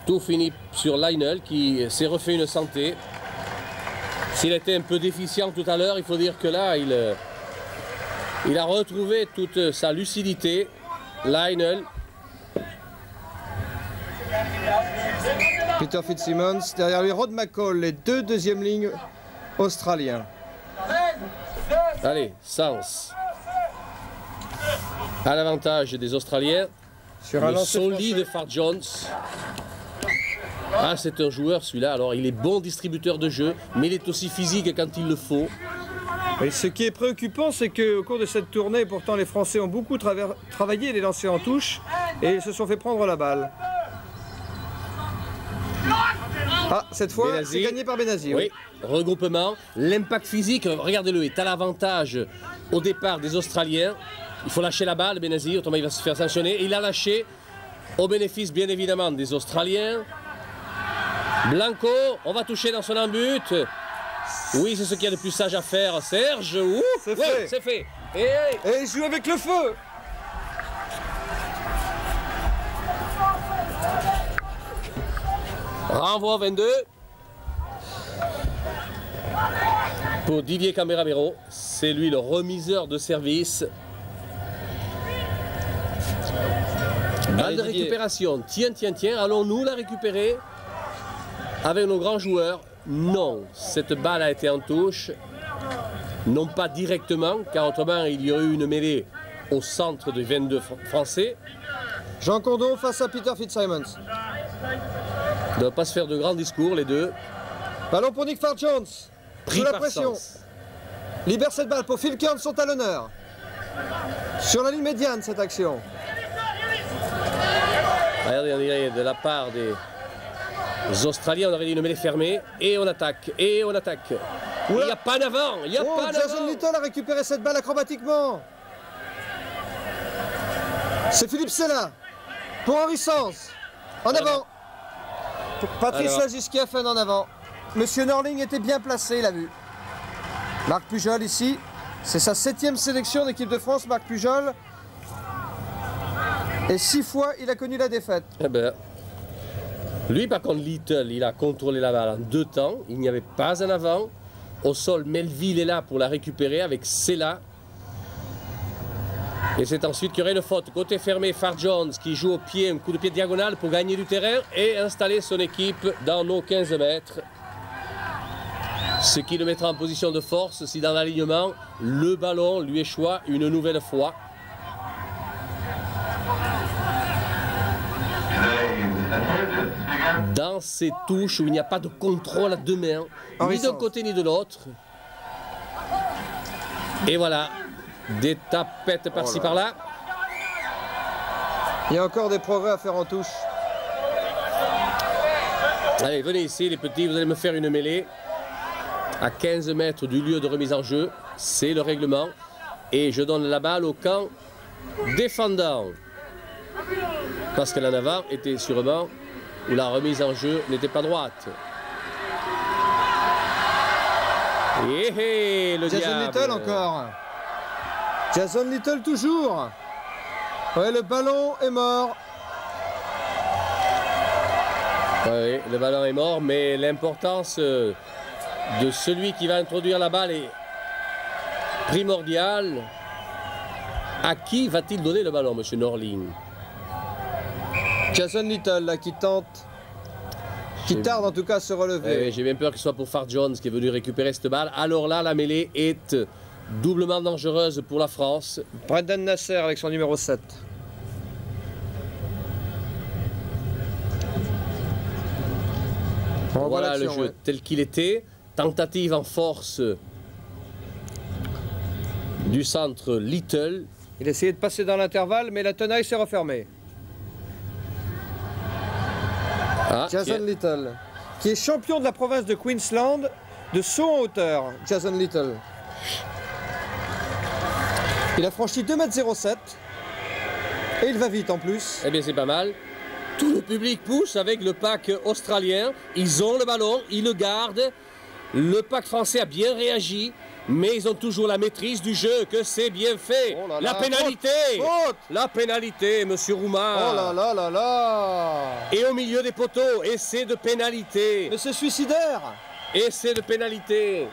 Tout finit sur Lionel qui s'est refait une santé. S'il était un peu déficient tout à l'heure, il faut dire que là, il a retrouvé toute sa lucidité. Lionel. Peter Fitzsimmons, derrière lui Rod McCall, les deux deuxièmes lignes australiens. Allez, Sens. À l'avantage des Australiens. Sur un Le lancer solide français. Far Jones. Ah, c'est un joueur celui-là. Alors, il est bon distributeur de jeu, mais il est aussi physique quand il le faut. Et ce qui est préoccupant, c'est qu'au cours de cette tournée, pourtant les Français ont beaucoup travaillé les lancers en touche et ils se sont fait prendre la balle. Ah, cette fois, Benazi. c'est gagné par Benazi. Oui, regroupement. L'impact physique, regardez-le, est à l'avantage au départ des Australiens. Il faut lâcher la balle, Benazi, autrement il va se faire sanctionner. Et il a lâché au bénéfice, bien évidemment, des Australiens. Blanco, on va toucher dans son embut. Oui, c'est ce qu'il y a de plus sage à faire, Serge. Ouh, C'est ouais, fait. c'est fait. Et Et il joue avec le feu. renvoi 22 pour Didier Camberavero. C'est lui le remiseur de service. Balle de Didier. récupération. Tiens, tiens, tiens. Allons-nous la récupérer avec nos grands joueurs? Non. Cette balle a été en touche. Non pas directement, car autrement il y aurait eu une mêlée au centre des 22 Français. Jean Condon face à Peter Fitzsimmons. Ils ne doivent pas se faire de grands discours, les deux. Ballon pour Nick Far Jones. Pris Sous la par pression. Sens. Libère cette balle pour Phil Kearns, son talonneur. Sur la ligne médiane, cette action. Regardez, on dirait de la part des Australiens, on aurait dit une mêlée fermée. Et on attaque, et on attaque. Il n'y a pas d'avant, il n'y a pas d'avant. Jason Little a récupéré cette balle acrobatiquement. C'est Philippe Sella pour Henri Sens. En avant. Patrice Lagiskiafen en avant. Monsieur Norling était bien placé, il a vu. Marc Pujol ici. C'est sa 7e sélection d'équipe de France, Marc Pujol. Et 6 fois, il a connu la défaite. Eh ben, lui, par contre, Little, il a contrôlé la balle en 2 temps. Il n'y avait pas en avant. Au sol, Melville est là pour la récupérer avec Sella. Et c'est ensuite qu'il y aurait une faute. Côté fermé, Far Jones qui joue au pied, un coup de pied diagonal pour gagner du terrain et installer son équipe dans nos 15 mètres. Ce qui le mettra en position de force si dans l'alignement, le ballon lui échoua une nouvelle fois. Dans ces touches où il n'y a pas de contrôle à 2 mains, ni d'un côté ni de l'autre. Et voilà, des tapettes par-ci par-là. Il y a encore des progrès à faire en touche. Allez, venez ici les petits, vous allez me faire une mêlée. À 15 mètres du lieu de remise en jeu, c'est le règlement. Et je donne la balle au camp défendant. Parce que l'en avant était sûrement où la remise en jeu n'était pas droite. Et le Jason diable. Little encore. Jason Little toujours. Ouais, le ballon est mort. Oui, le ballon est mort, mais l'importance de celui qui va introduire la balle est primordiale. À qui va-t-il donner le ballon, monsieur Norling? Jason Little là, qui tente, qui tarde en tout cas à se relever. J'ai bien peur que ce soit pour Far Jones qui est venu récupérer cette balle. Alors là, la mêlée est doublement dangereuse pour la France. Brendan Nasser avec son numéro 7. Voilà le jeu tel qu'il était. Tentative en force du centre Little. Il essayait de passer dans l'intervalle, mais la tenaille s'est refermée. Jason Little, qui est champion de la province de Queensland de saut en hauteur. Jason Little. Il a franchi 2,07 m et il va vite en plus. Eh bien c'est pas mal. Tout le public pousse avec le pack australien. Ils ont le ballon, ils le gardent. Le pack français a bien réagi, mais ils ont toujours la maîtrise du jeu, que c'est bien fait. Oh là là, la pénalité, faute. La pénalité, monsieur Roumain. Oh là là là là. Et au milieu des poteaux, essai de pénalité. Mais c'est suicidaire. Essai de pénalité.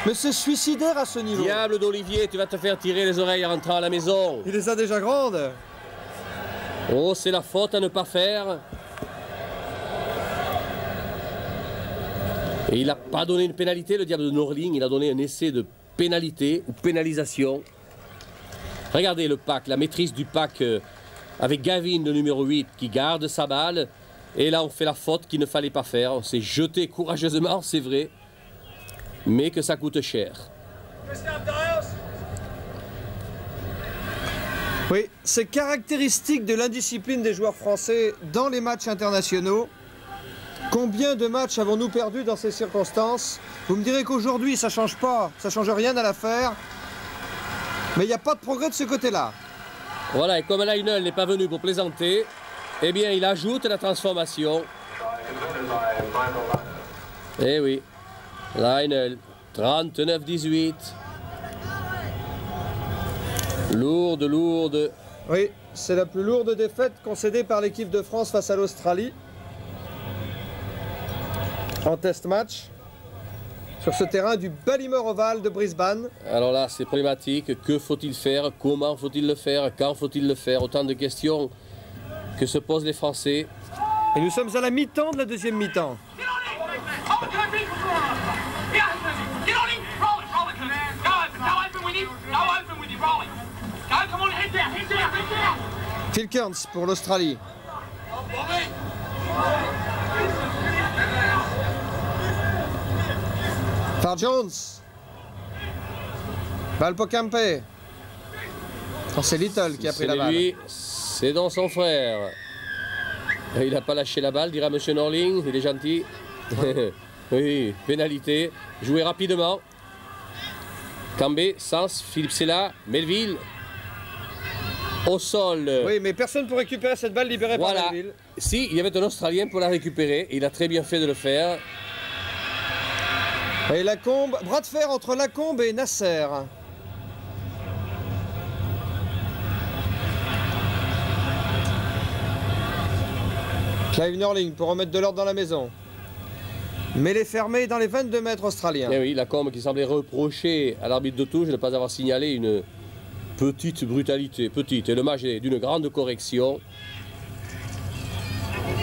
Mais c'est suicidaire à ce niveau. Diable d'Olivier, tu vas te faire tirer les oreilles en rentrant à la maison. Il les a déjà grandes. Oh, c'est la faute à ne pas faire. Et il n'a pas donné une pénalité, le diable de Norling, il a donné un essai de pénalité ou pénalisation. Regardez le pack, la maîtrise du pack avec Gavin, le numéro 8, qui garde sa balle. Et là, on fait la faute qu'il ne fallait pas faire. On s'est jeté courageusement, c'est vrai, mais que ça coûte cher. Oui, c'est caractéristique de l'indiscipline des joueurs français dans les matchs internationaux. Combien de matchs avons-nous perdu dans ces circonstances? Vous me direz qu'aujourd'hui, ça ne change pas, ça ne change rien à l'affaire. Mais il n'y a pas de progrès de ce côté-là. Voilà, et comme Lionel n'est pas venu pour plaisanter, eh bien, il ajoute la transformation. Eh oui, Lionel, 39-18. Lourde, lourde. Oui, c'est la plus lourde défaite concédée par l'équipe de France face à l'Australie. En test match, sur ce terrain du Ballymore Oval de Brisbane. Alors là, c'est problématique. Que faut-il faire? Comment faut-il le faire? Quand faut-il le faire? Autant de questions que se posent les Français. Et nous sommes à la mi-temps de la deuxième mi-temps. Phil Kearns pour l'Australie. Far Jones. Balle pour Kempe. Oh, c'est Little qui a pris la balle. Lui, c'est dans son frère. Il n'a pas lâché la balle, dira Monsieur Norling, il est gentil. Oui, pénalité. Joué rapidement. Cambé, Sens, Philippe Sella, Melville. Au sol. Oui, mais personne pour récupérer cette balle libérée par Melville. Si, il y avait un Australien pour la récupérer. Il a très bien fait de le faire. Et Lacombe, bras de fer entre Lacombe et Nasser. Clive Norling pour remettre de l'ordre dans la maison. Mais les fermés dans les 22 mètres australiens. Et oui, Lacombe qui semblait reprocher à l'arbitre de touche de ne pas avoir signalé une petite brutalité. Petite. Et le match est d'une grande correction.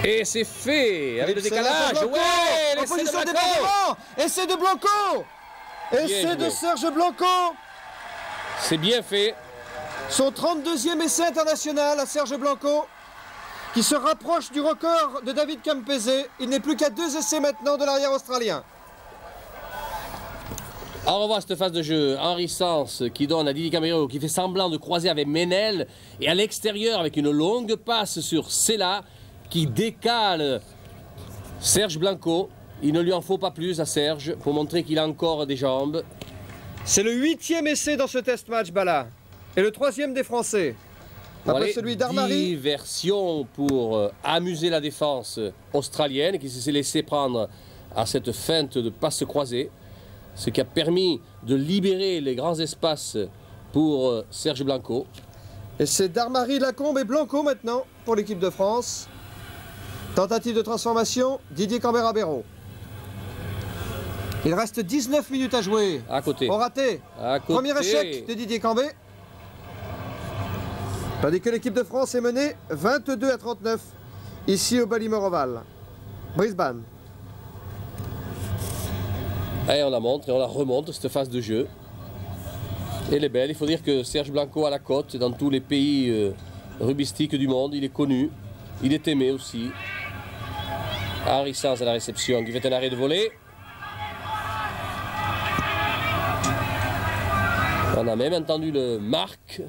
Et c'est fait avec le décalage. Ouais, en position de débordement. Essai de Blanco. Essai de Serge Blanco. C'est bien fait. Son 32e essai international à Serge Blanco, qui se rapproche du record de David Campese. Il n'est plus qu'à 2 essais maintenant de l'arrière australien. On revoit cette phase de jeu. Henri Sens qui donne à Didier Camero, qui fait semblant de croiser avec Ménel. Et à l'extérieur, avec une longue passe sur Sella, qui décale Serge Blanco. Il ne lui en faut pas plus à Serge pour montrer qu'il a encore des jambes. C'est le 8e essai dans ce test match, Bala. Et le 3e des Français. Après celui d'Armari. Diversion pour amuser la défense australienne qui s'est laissé prendre à cette feinte de passe croisée. Ce qui a permis de libérer les grands espaces pour Serge Blanco. Et c'est Darmari, Lacombe et Blanco maintenant pour l'équipe de France. Tentative de transformation, Didier Cambé-Rabero. Il reste 19 minutes à jouer. À côté. Au raté. À côté. Premier échec de Didier Cambé. Tandis que l'équipe de France est menée 22-39 ici au Ballymore Oval, Brisbane. Et on la montre et on la remonte, cette phase de jeu. Elle est belle. Il faut dire que Serge Blanco a la cote dans tous les pays rugbystiques du monde. Il est connu. Il est aimé aussi. Henri Sens à la réception qui fait un arrêt de volée. On a même entendu le marque.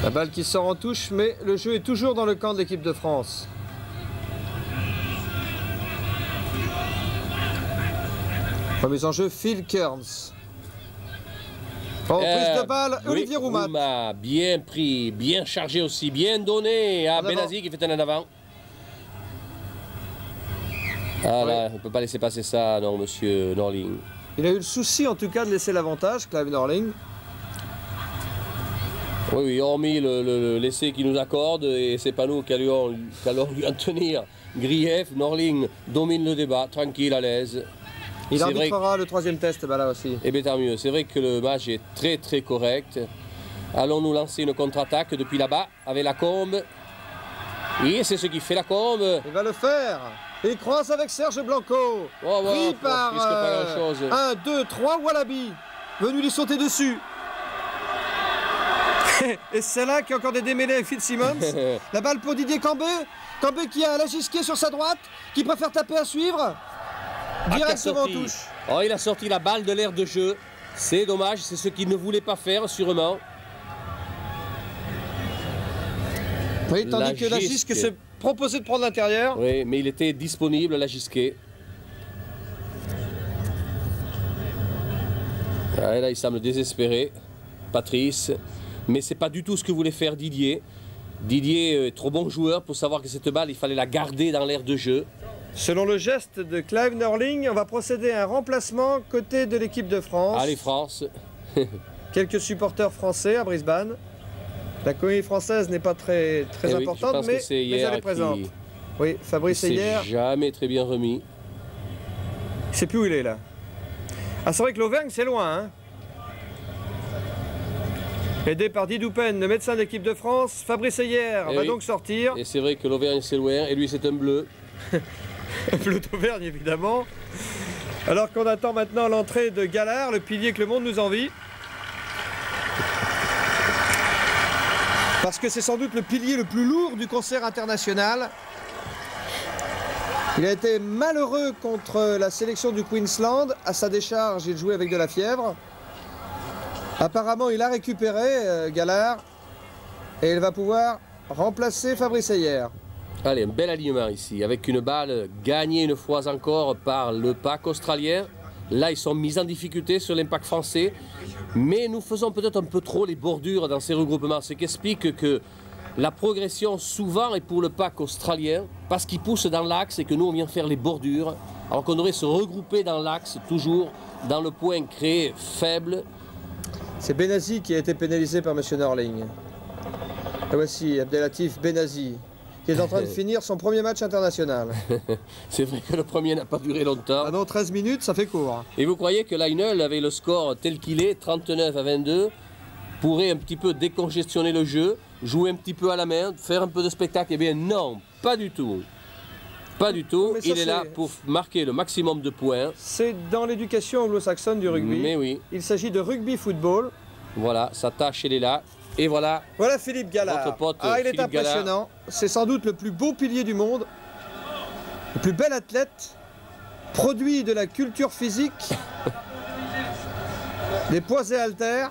La balle qui sort en touche, mais le jeu est toujours dans le camp de l'équipe de France. Remise en jeu, Phil Kearns. En prise de balle, Olivier Roumat. Roumat, bien pris, bien chargé aussi, bien donné à Benazi qui fait un en avant. Ah là, on ne peut pas laisser passer ça, non, monsieur Norling. Il a eu le souci en tout cas de laisser l'avantage, Clive Norling. Oui, oui, hormis l'essai qu'il nous accorde, et c'est pas nous qui allons lui en tenir grief. Norling domine le débat, tranquille, à l'aise. Il arbitrera le 3e test, bah là aussi. Eh bien tant mieux, c'est vrai que le match est très très correct. Allons-nous lancer une contre-attaque depuis là-bas avec Lacombe. Et c'est ce qui fait Lacombe. Il va le faire. Il croise avec Serge Blanco. Pris par 1, 2, 3 Wallaby. Venu lui sauter dessus. Et c'est là qu'il y a encore des démêlés avec Fitzsimmons. La balle pour Didier Cambé. Cambé qui a la gisquée sur sa droite, qui préfère taper à suivre. Directement en touche. Oh, il a sorti la balle de l'aire de jeu. C'est dommage, c'est ce qu'il ne voulait pas faire, sûrement. Oui, tandis que la gisque s'est proposé de prendre l'intérieur. Oui, mais il était disponible, la gisquée. Ouais, là, il semble désespéré, Patrice. Mais c'est pas du tout ce que voulait faire Didier. Didier est trop bon joueur pour savoir que cette balle, il fallait la garder dans l'aire de jeu. Selon le geste de Clive Norling, on va procéder à un remplacement côté de l'équipe de France. Allez, France. Quelques supporters français à Brisbane. La communauté française n'est pas très importante, mais elle est présente. Oui, Fabrice Heyer. Jamais très bien remis. Je ne sais plus où il est là. Ah, c'est vrai que l'Auvergne, c'est loin. Hein. Aidé par Didoupen, le médecin de l'équipe de France, Fabrice Heyer va donc sortir. Et c'est vrai que l'Auvergne, c'est loin, et lui, c'est un bleu. Bleu d'Auvergne, évidemment. Alors qu'on attend maintenant l'entrée de Gallard, le pilier que le monde nous envie. Parce que c'est sans doute le pilier le plus lourd du concert international. Il a été malheureux contre la sélection du Queensland. À sa décharge, il jouait avec de la fièvre. Apparemment, il a récupéré Gallard. Et il va pouvoir remplacer Fabrice Heyer. Allez, un bel alignement ici, avec une balle gagnée une fois encore par le pack australien. Là, ils sont mis en difficulté sur l'impact français. Mais nous faisons peut-être un peu trop les bordures dans ces regroupements. Ce qui explique que la progression souvent est pour le pack australien parce qu'il pousse dans l'axe et que nous on vient faire les bordures alors qu'on devrait se regrouper dans l'axe toujours dans le point créé faible. C'est Benazi qui a été pénalisé par M. Norling. Et voici Abdelatif Benazi qui est en train de finir son premier match international. C'est vrai que le premier n'a pas duré longtemps. Ah non, 13 minutes, ça fait court. Et vous croyez que Lionel, avec le score tel qu'il est, 39 à 22, pourrait un petit peu décongestionner le jeu, jouer un petit peu à la main, faire un peu de spectacle? Eh bien non, pas du tout. Pas du tout. Il est là pour marquer le maximum de points. C'est dans l'éducation anglo-saxonne du rugby. Mais oui. Il s'agit de rugby-football. Voilà, sa tâche, elle est là. Et voilà. Voilà Philippe Gallard. Votre pote, il Philippe est impressionnant. C'est sans doute le plus beau pilier du monde. Le plus bel athlète. Produit de la culture physique. Des poids et haltères.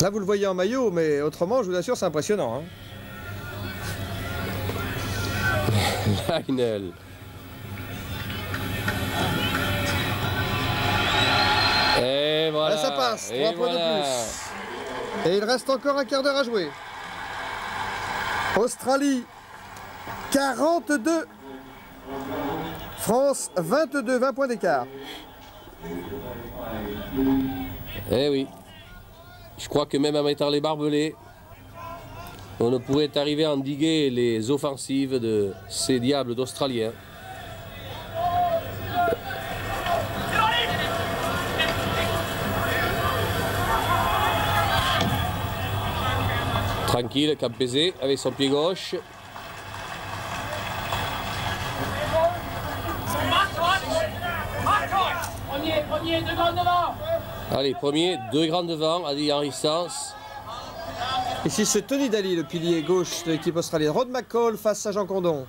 Là, vous le voyez en maillot, mais autrement, je vous assure, c'est impressionnant. Hein. Lionel. Et voilà. Là, ça passe. 3 points de plus. Et il reste encore un quart d'heure à jouer. Australie, 42. France, 22. 20 points d'écart. Eh oui. Je crois que même en mettant les barbelés, on ne pourrait arriver à endiguer les offensives de ces diables d'Australiens. Tranquille, Campese avec son pied gauche. Premier, 2 grands devant. Allez, premier, 2 grands devant, Adi Henry Sens. Ici, c'est Tony Daly, le pilier gauche de l'équipe australienne. Rod McCall face à Jean Condon.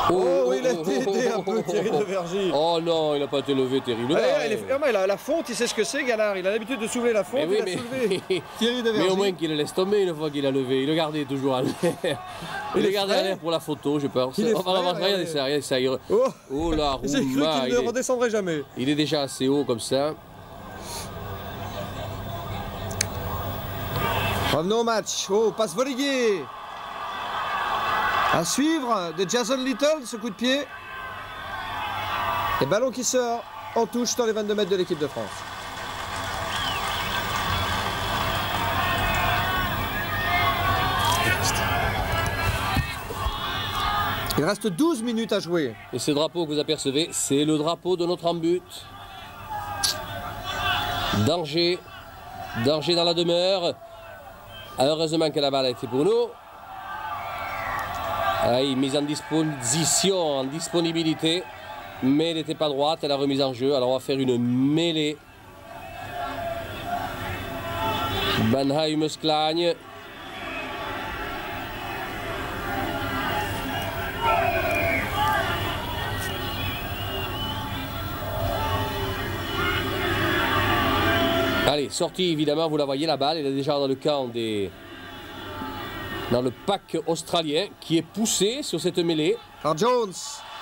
Oh, il a été aidé un peu, Thierry Devergy. Oh non, il n'a pas été levé terriblement. Il a la fonte, il sait ce que c'est, Gallard. Il a l'habitude de soulever la fonte, oui, il a soulevé. Thierry Devergy. Mais au moins qu'il le laisse tomber une fois qu'il a levé. Il le gardait toujours à l'air. Il le gardait à l'air pour la photo, je pense. Regardez ça, regardez ça. Oh la J'ai cru qu'il ne redescendrait jamais. Il est déjà assez haut comme ça. Revenons au match. Oh, passe volleyée. À suivre de Jason Little, ce coup de pied. Et ballon qui sort en touche dans les 22 mètres de l'équipe de France. Il reste 12 minutes à jouer. Et ce drapeau que vous apercevez, c'est le drapeau de notre en-but. Danger. Danger dans la demeure. Heureusement que la balle a été pour nous. Mise en disposition, en disponibilité, mais elle n'était pas droite, elle a remise en jeu. Alors on va faire une mêlée. Banheim Sclagne. Allez, sortie évidemment, vous la voyez la balle, elle est déjà dans le camp des... dans le pack australien qui est poussé sur cette mêlée. Par Jones.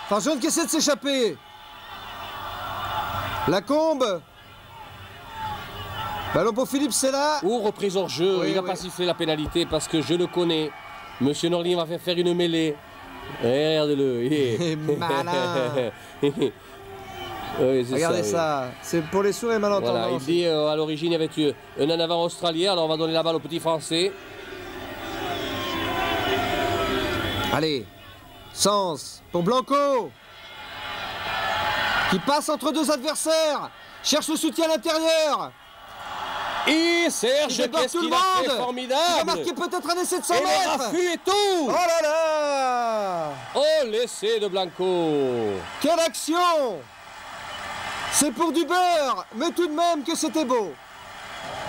Par Jones qui essaie de s'échapper. Lacombe. Ballon pour Philippe Sella. Ou reprise hors jeu. Oui, il n'a pas sifflé la pénalité parce que je le connais. Monsieur Norling va faire une mêlée. Regardez-le. Il est malin. Oui, regardez ça. C'est pour les sourds et malentendants. Voilà, il dit à l'origine il y avait eu un en avant australien. Alors on va donner la balle au petit français. Allez, Sens pour Blanco, qui passe entre deux adversaires, cherche le soutien à l'intérieur. Et Serge, qu'est-ce qu'il a fait formidable. Il a marqué peut-être un essai de 100 mètres. Et le raffut et tout. Oh là là. Oh, l'essai de Blanco. Quelle action. C'est pour du beurre, mais tout de même que c'était beau.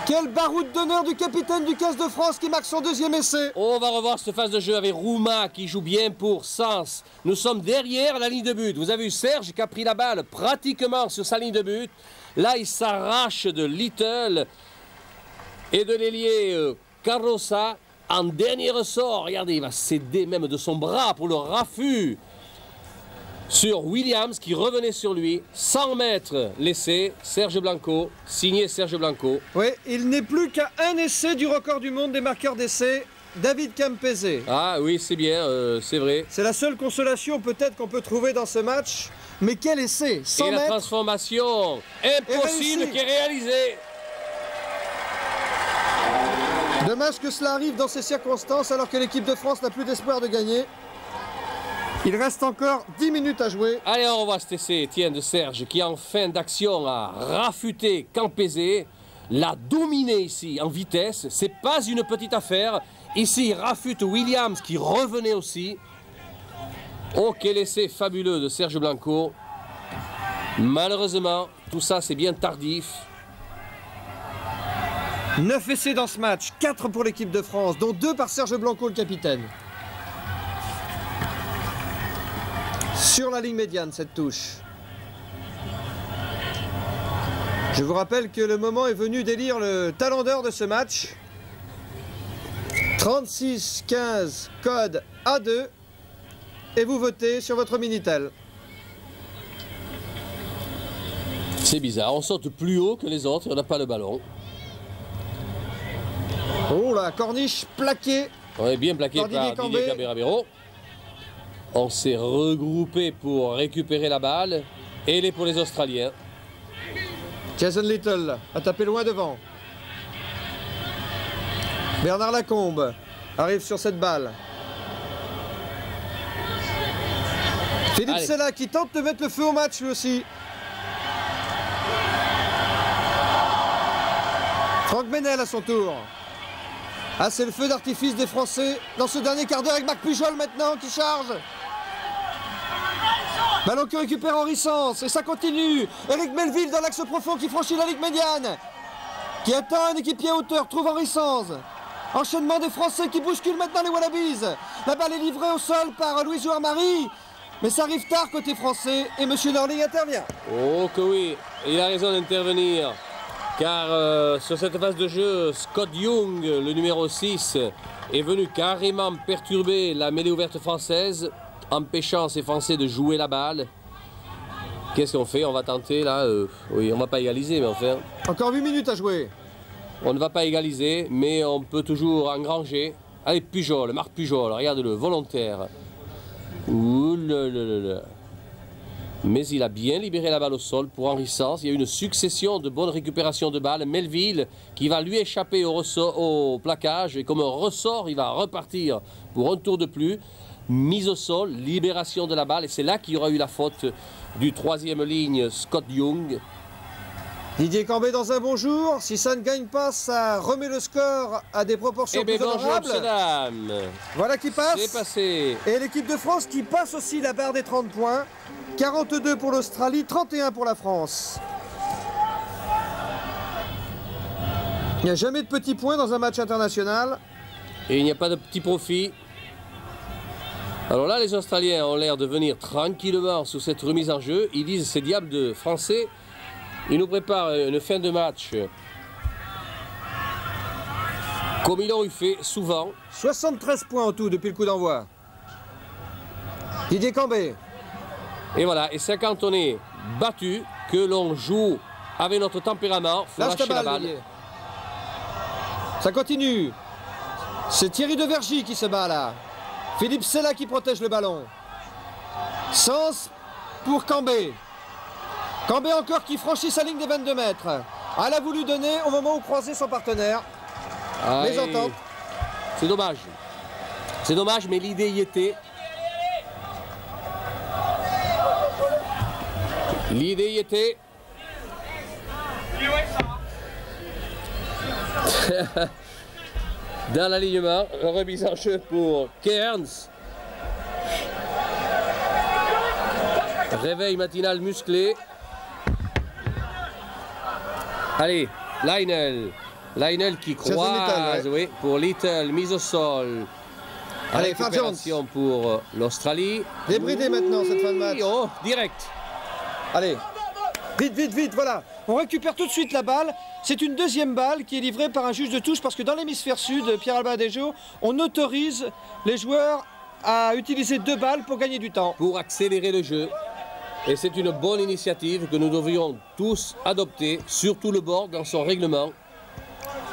Quel baroud d'honneur du capitaine du 15 de France qui marque son deuxième essai. On va revoir cette phase de jeu avec Rouma qui joue bien pour Sens. Nous sommes derrière la ligne de but. Vous avez vu Serge qui a pris la balle pratiquement sur sa ligne de but. Là, il s'arrache de Little et de l'ailier Carrossa. En dernier ressort, regardez, il va céder même de son bras pour le raffut sur Williams qui revenait sur lui. 100 mètres l'essai, Serge Blanco, signé Serge Blanco. Oui, il n'est plus qu'à un essai du record du monde des marqueurs d'essai, David Campese. Ah oui, c'est bien, c'est vrai. C'est la seule consolation peut-être qu'on peut trouver dans ce match. Mais quel essai, 100 Et mètres. la transformation impossible qui est réalisée. Dommage que cela arrive dans ces circonstances alors que l'équipe de France n'a plus d'espoir de gagner. Il reste encore 10 minutes à jouer. Allez, on revoit cet essai, tiens, de Serge, qui en fin d'action a rafuté Campese, l'a dominé ici en vitesse. C'est pas une petite affaire. Ici, il rafute Williams qui revenait aussi. Oh, quel essai fabuleux de Serge Blanco. Malheureusement, tout ça, c'est bien tardif. 9 essais dans ce match, 4 pour l'équipe de France, dont 2 par Serge Blanco, le capitaine. Sur la ligne médiane, cette touche. Je vous rappelle que le moment est venu d'élire le talent d'or de ce match. 36-15, code A2. Et vous votez sur votre Minitel. C'est bizarre, on saute plus haut que les autres et on n'a pas le ballon. Oh la corniche plaquée. On est bien plaqué par Didier Cambé-Ravero. On s'est regroupé pour récupérer la balle. Et elle est pour les Australiens. Jason Little a tapé loin devant. Bernard Lacombe arrive sur cette balle. Philippe Sella qui tente de mettre le feu au match lui aussi. Franck Menel à son tour. Ah, c'est le feu d'artifice des Français dans ce dernier quart d'heure avec Marc Pujol maintenant qui charge. Ballon que récupère Henri Sens et ça continue. Eric Melville dans l'axe profond qui franchit la ligne médiane. Qui attend un équipier à hauteur, trouve Henri Sens. Enchaînement des Français qui bousculent maintenant les Wallabies. La balle est livrée au sol par Louis Jouard Marie. Mais ça arrive tard côté français et M. Norling intervient. Oh que oui, il a raison d'intervenir. Car sur cette phase de jeu, Scott Young, le numéro 6, est venu carrément perturber la mêlée ouverte française, empêchant ces Français de jouer la balle. Qu'est-ce qu'on fait? On va tenter là, oui, on ne va pas égaliser, mais enfin... Encore 8 minutes à jouer. On ne va pas égaliser, mais on peut toujours engranger. Allez, Pujol, Marc Pujol, regarde-le, volontaire. Ouh là là là là. Mais il a bien libéré la balle au sol pour Henri Sens. Il y a eu une succession de bonnes récupérations de balles. Melville qui va lui échapper au plaquage. Et comme un ressort, il va repartir pour un tour de plus. Mise au sol, libération de la balle. Et c'est là qu'il y aura eu la faute du troisième ligne, Scott Young. Didier Cambé dans un bon jour. Si ça ne gagne pas, ça remet le score à des proportions plus honorables. Voilà qui passe. C'est passé. Et l'équipe de France qui passe aussi la barre des 30 points. 42 pour l'Australie, 31 pour la France. Il n'y a jamais de petits points dans un match international. Et il n'y a pas de petit profit. Alors là, les Australiens ont l'air de venir tranquillement sous cette remise en jeu. Ils disent, ces diables de Français, ils nous préparent une fin de match comme ils l'ont eu fait souvent. 73 points en tout depuis le coup d'envoi. Didier Cambé. Et voilà, et c'est quand on est battu que l'on joue avec notre tempérament. Faut lâcher la balle. Ça continue. C'est Thierry Devergy qui se bat là. Philippe Sella qui protège le ballon. Sens pour Cambé. Cambé encore qui franchit sa ligne des 22 mètres. Elle a voulu donner au moment où croisait son partenaire. Mésentente. C'est dommage. C'est dommage, mais l'idée y était. L'idée y était. Dans l'alignement, remise en jeu pour Cairns. Réveil matinal musclé. Allez, Lionel. Lionel qui Jason croise, Little, oui, pour Little, mise au sol. Allez, Far Jones. Récupération pour l'Australie. Débridé maintenant cette fin de match. Oh, direct. Allez, vite, vite, vite, voilà. On récupère tout de suite la balle. C'est une deuxième balle qui est livrée par un juge de touche parce que dans l'hémisphère sud, Pierre-Albin Adejo, on autorise les joueurs à utiliser 2 balles pour gagner du temps. Pour accélérer le jeu. Et c'est une bonne initiative que nous devrions tous adopter, surtout le board dans son règlement.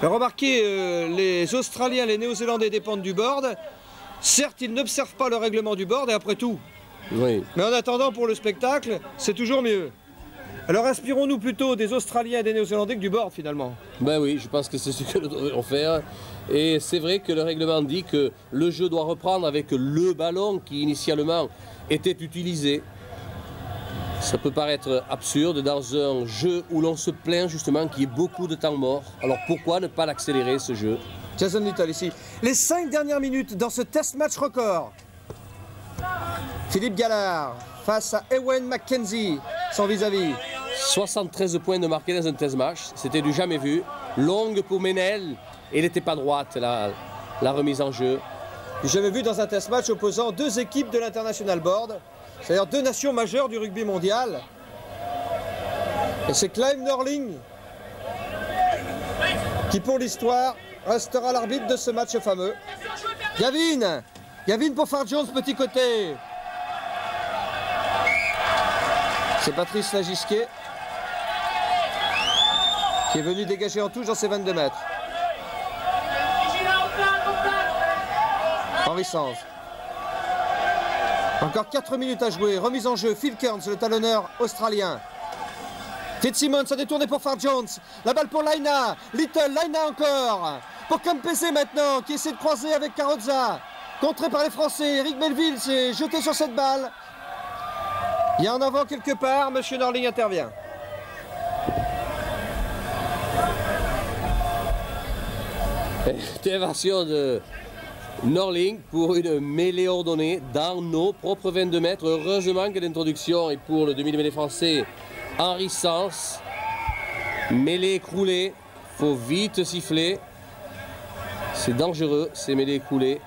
Remarquez, les Australiens, les Néo-Zélandais dépendent du board. Certes, ils n'observent pas le règlement du board et après tout. Oui. Mais en attendant, pour le spectacle, c'est toujours mieux. Alors inspirons-nous plutôt des Australiens et des Néo-Zélandais que du board finalement. Ben oui, je pense que c'est ce que nous devrions faire. Et c'est vrai que le règlement dit que le jeu doit reprendre avec le ballon qui initialement était utilisé. Ça peut paraître absurde dans un jeu où l'on se plaint justement qu'il y ait beaucoup de temps mort. Alors pourquoi ne pas l'accélérer ce jeu? Jason Little ici. Les 5 dernières minutes dans ce test match record. Philippe Gallard face à Ewen McKenzie, son vis-à-vis. 73 points de marqué dans un test match, c'était du jamais vu. Longue pour Ménel, et il n'était pas droite la remise en jeu. Jamais vu dans un test match opposant 2 équipes de l'International Board, c'est-à-dire 2 nations majeures du rugby mondial. Et c'est Clive Norling qui, pour l'histoire, restera l'arbitre de ce match fameux. Gavin pour Far Jones, petit côté. C'est Patrice Lagisquet qui est venu dégager en touche dans ses 22 mètres. Henri Sanz. Encore 4 minutes à jouer. Remise en jeu. Phil Kearns, le talonneur australien. Fitzsimmons a détourné pour Far Jones. La balle pour Laina. Little, Laina encore. Pour Campese maintenant, qui essaie de croiser avec Carrozza. Contré par les Français. Eric Melville s'est jeté sur cette balle. Il y a en avant quelque part. Monsieur Norling intervient. Intervention de Norling pour une mêlée ordonnée dans nos propres 22 mètres. Heureusement que l'introduction est pour le demi-mêlée français Henri Sanz. Mêlée écroulée, faut vite siffler. C'est dangereux ces mêlées écroulées.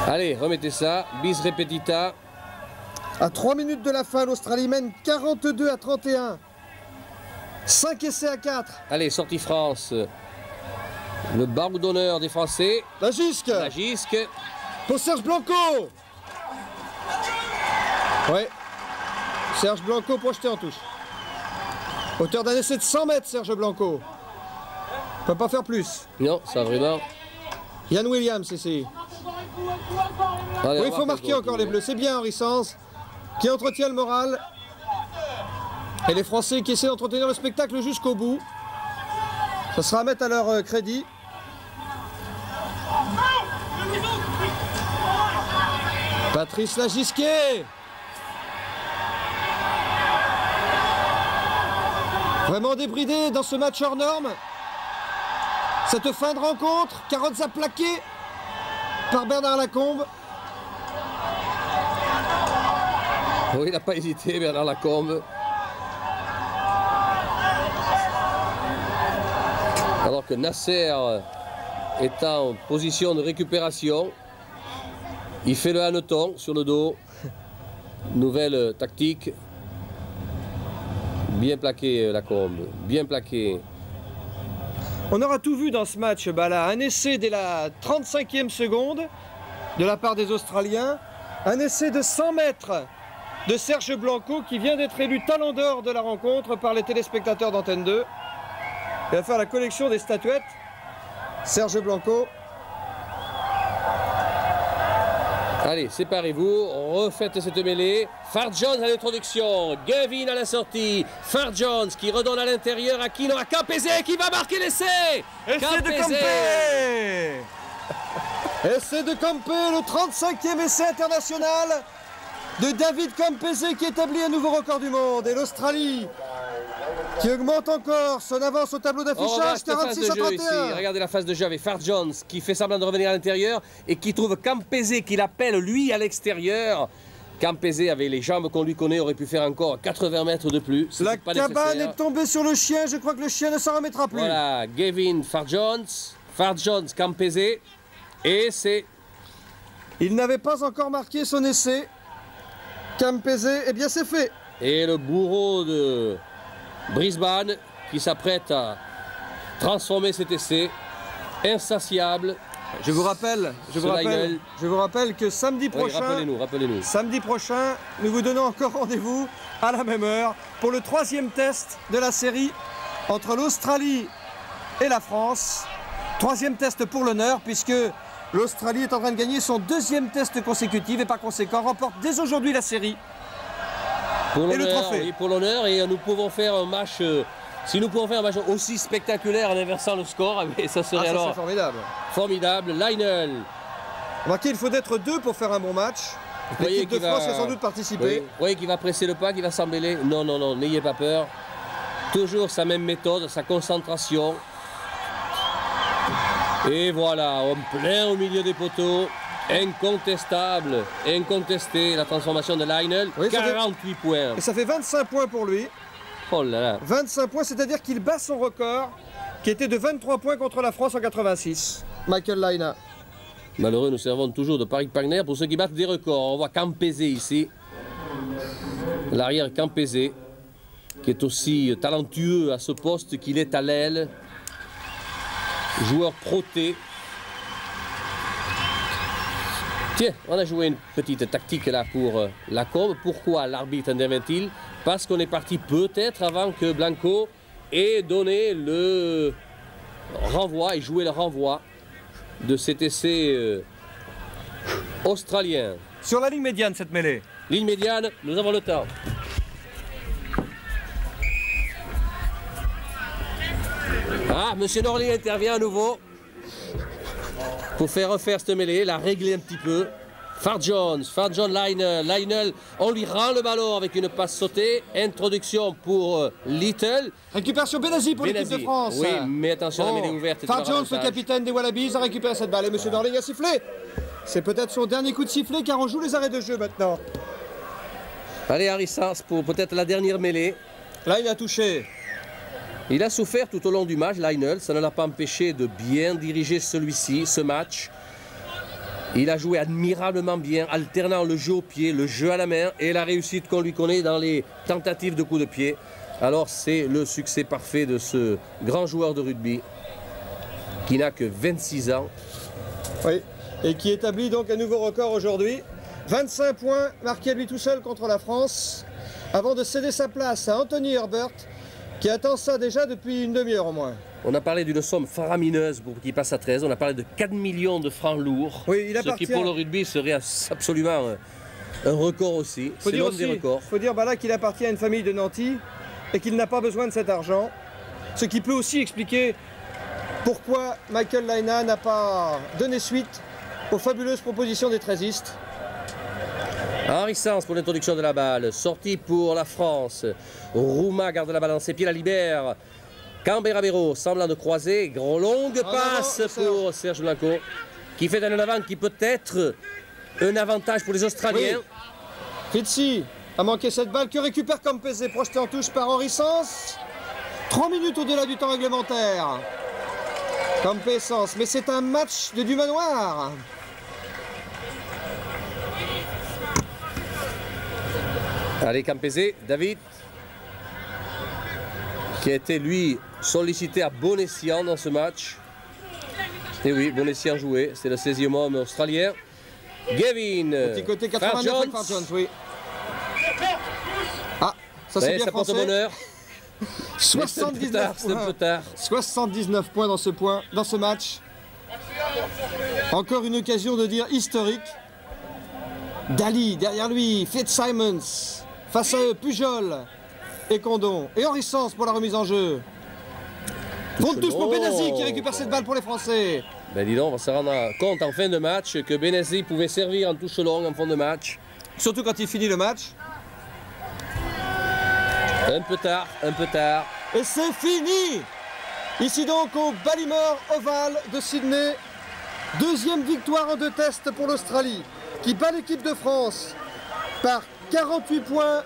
Allez, remettez ça. Bis repetita. À 3 minutes de la fin, l'Australie mène 42 à 31. 5 essais à 4. Allez, sortie France. Le barreau d'honneur des Français. Lagisque. Lagisque. Pour Serge Blanco. Oui. Serge Blanco projeté en touche. Hauteur d'un essai de 100 mètres, Serge Blanco. On peut pas faire plus. Non, ça vraiment. Yann Williams ici. Allez, Oui, il faut marquer encore les Bleus. C'est bien Henri Sanz qui entretient le moral. Et les Français qui essaient d'entretenir le spectacle jusqu'au bout. Ça sera à mettre à leur crédit. Patrice Lagisquet. Vraiment débridé dans ce match hors norme. Cette fin de rencontre, Carrozza plaqué par Bernard Lacombe. Oui, il n'a pas hésité, Bernard Lacombe. Alors que Nasser est en position de récupération. Il fait le hanneton sur le dos. Nouvelle tactique. Bien plaqué Lacombe, bien plaqué. On aura tout vu dans ce match, Bala. Un essai dès la 35e seconde de la part des Australiens. Un essai de 100 mètres de Serge Blanco qui vient d'être élu talent d'or de la rencontre par les téléspectateurs d'Antenne 2. Il va faire la collection des statuettes. Serge Blanco. Allez, séparez-vous, refaites cette mêlée. Far Jones à l'introduction, Gavin à la sortie. Far Jones qui redonne à l'intérieur à Kino, à Campese qui va marquer l'essai. Essai de Campé. Essai de Campé, le 35e essai international de David Campese qui établit un nouveau record du monde. Et l'Australie qui augmente encore son avance au tableau d'affichage, 46 à 31. Regardez la phase de jeu avec Far Jones qui fait semblant de revenir à l'intérieur et qui trouve Campese qui l'appelle lui à l'extérieur. Campese, avec les jambes qu'on lui connaît, aurait pu faire encore 80 mètres de plus. La pas cabane nécessaire. est tombée sur le chien, je crois que le chien ne s'en remettra plus. Voilà, Gavin Farr-Jones, Campese, et c'est... Il n'avait pas encore marqué son essai. Campese, eh bien c'est fait. Et le bourreau de Brisbane qui s'apprête à transformer cet essai insatiable. Je vous rappelle que samedi Oui, prochain, rappelez-nous. samedi prochain, nous vous donnons encore rendez-vous à la même heure pour le 3e test de la série entre l'Australie et la France. 3e test pour l'honneur puisque l'Australie est en train de gagner son 2e test consécutif et par conséquent remporte dès aujourd'hui la série. Pour Et le trophée. oui, pour l'honneur, et nous pouvons faire un match, si nous pouvons faire un match aussi spectaculaire en inversant le score, mais ça serait Ça, c'est alors formidable. formidable. Lionel, Remarquez, il faut d'être 2 pour faire un bon match. croyez L'équipe de qu'il France va- va sans doute participer. oui, vous voyez qu'il va presser le pas, qu'il va s'embêler? Non, non, non, n'ayez pas peur. Toujours sa même méthode, sa concentration. Et voilà, en plein au milieu des poteaux, incontestable, incontesté, la transformation de Lionel, Oui, ça fait- 48 points. Et ça fait 25 points pour lui. Oh là là. 25 points, c'est-à-dire qu'il bat son record qui était de 23 points contre la France en 86. Michael Laina. Malheureux, nous servons toujours de Paris Pagner pour ceux qui battent des records. On voit Campese ici, l'arrière Campese, qui est aussi talentueux à ce poste qu'il est à l'aile. Joueur proté. Tiens, on a joué une petite tactique là pour la com. Pourquoi l'arbitre intervient-il? Parce qu'on est parti peut-être avant que Blanco ait donné le renvoi et joué le renvoi de cet essai australien. Sur la ligne médiane, cette mêlée. Ligne médiane, nous avons le temps. Ah, Monsieur Norley intervient à nouveau pour faire refaire cette mêlée, la régler un petit peu. Farr-Jones, Lionel, on lui rend le ballon avec une passe sautée. Introduction pour Little. Récupération Benazzi pour l'équipe de Benazzi. France. Oui, mais attention, la mêlée ouverte. est Farr toujours Jones, le avantage. capitaine des Wallabies, a récupéré cette balle et M. Darling a sifflé. C'est peut-être son dernier coup de sifflet car on joue les arrêts de jeu maintenant. Allez, Harry Sars pour peut-être la dernière mêlée. Là, il a touché. Il a souffert tout au long du match, Lionel. Ça ne l'a pas empêché de bien diriger celui-ci, ce match. Il a joué admirablement bien, alternant le jeu au pied, le jeu à la main et la réussite qu'on lui connaît dans les tentatives de coups de pied. Alors c'est le succès parfait de ce grand joueur de rugby qui n'a que 26 ans. Oui. Et qui établit donc un nouveau record aujourd'hui. 25 points marqués lui tout seul contre la France avant de céder sa place à Anthony Herbert qui attend ça déjà depuis une demi-heure au moins. On a parlé d'une somme faramineuse pour qu'il passe à 13. On a parlé de 4 millions de francs lourds. Oui, il ce appartient. qui pour le rugby serait absolument un record aussi. Faut C'est dire l'homme des aussi, records. faut dire là qu'il appartient à une famille de nantis et qu'il n'a pas besoin de cet argent. Ce qui peut aussi expliquer pourquoi Michael Laina n'a pas donné suite aux fabuleuses propositions des treizistes. Henri Sens pour l'introduction de la balle. Sortie pour la France. Rouma garde la balle dans ses pieds, la libère. Camberabero semblant de croiser. Longue passe pour Serge Blanco. Qui fait un avant qui peut être un avantage pour les Australiens. Fitzy a manqué cette balle que récupère Campese, projeté en touche par Henri Sens. 3 minutes au-delà du temps réglementaire. Campese Sens, mais c'est un match de du manoir. Allez, Campese, David. Qui a été lui sollicité à bon escient dans ce match. Et oui, bon escient joué. C'est le 16e homme australien. Gavin. Petit côté 89 avec Farr Jones, oui. Ah, ça c'est Ouais, bien ça porte français. bonheur. 79 C'est un peu points. tard. 79 points dans ce match. Encore une occasion de dire historique. Daly derrière lui, Fitzsimons. Face à eux, Pujol et Condon. Et Henri Sens pour la remise en jeu. Compte tous pour Benazzi qui récupère cette balle pour les Français. Ben dis donc, on va se rendre compte en fin de match que Benazzi pouvait servir en touche longue en fin de match. Surtout quand il finit le match. Un peu tard, un peu tard. Et c'est fini. Ici donc au Ballymore Oval de Sydney. Deuxième victoire en 2 tests pour l'Australie qui bat l'équipe de France par 48 points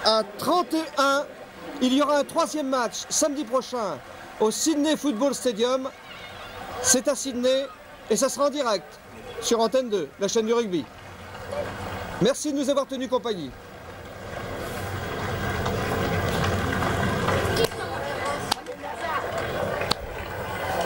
à 31. Il y aura un troisième match samedi prochain au Sydney Football Stadium. C'est à Sydney et ça sera en direct sur Antenne 2, la chaîne du rugby. Merci de nous avoir tenu compagnie.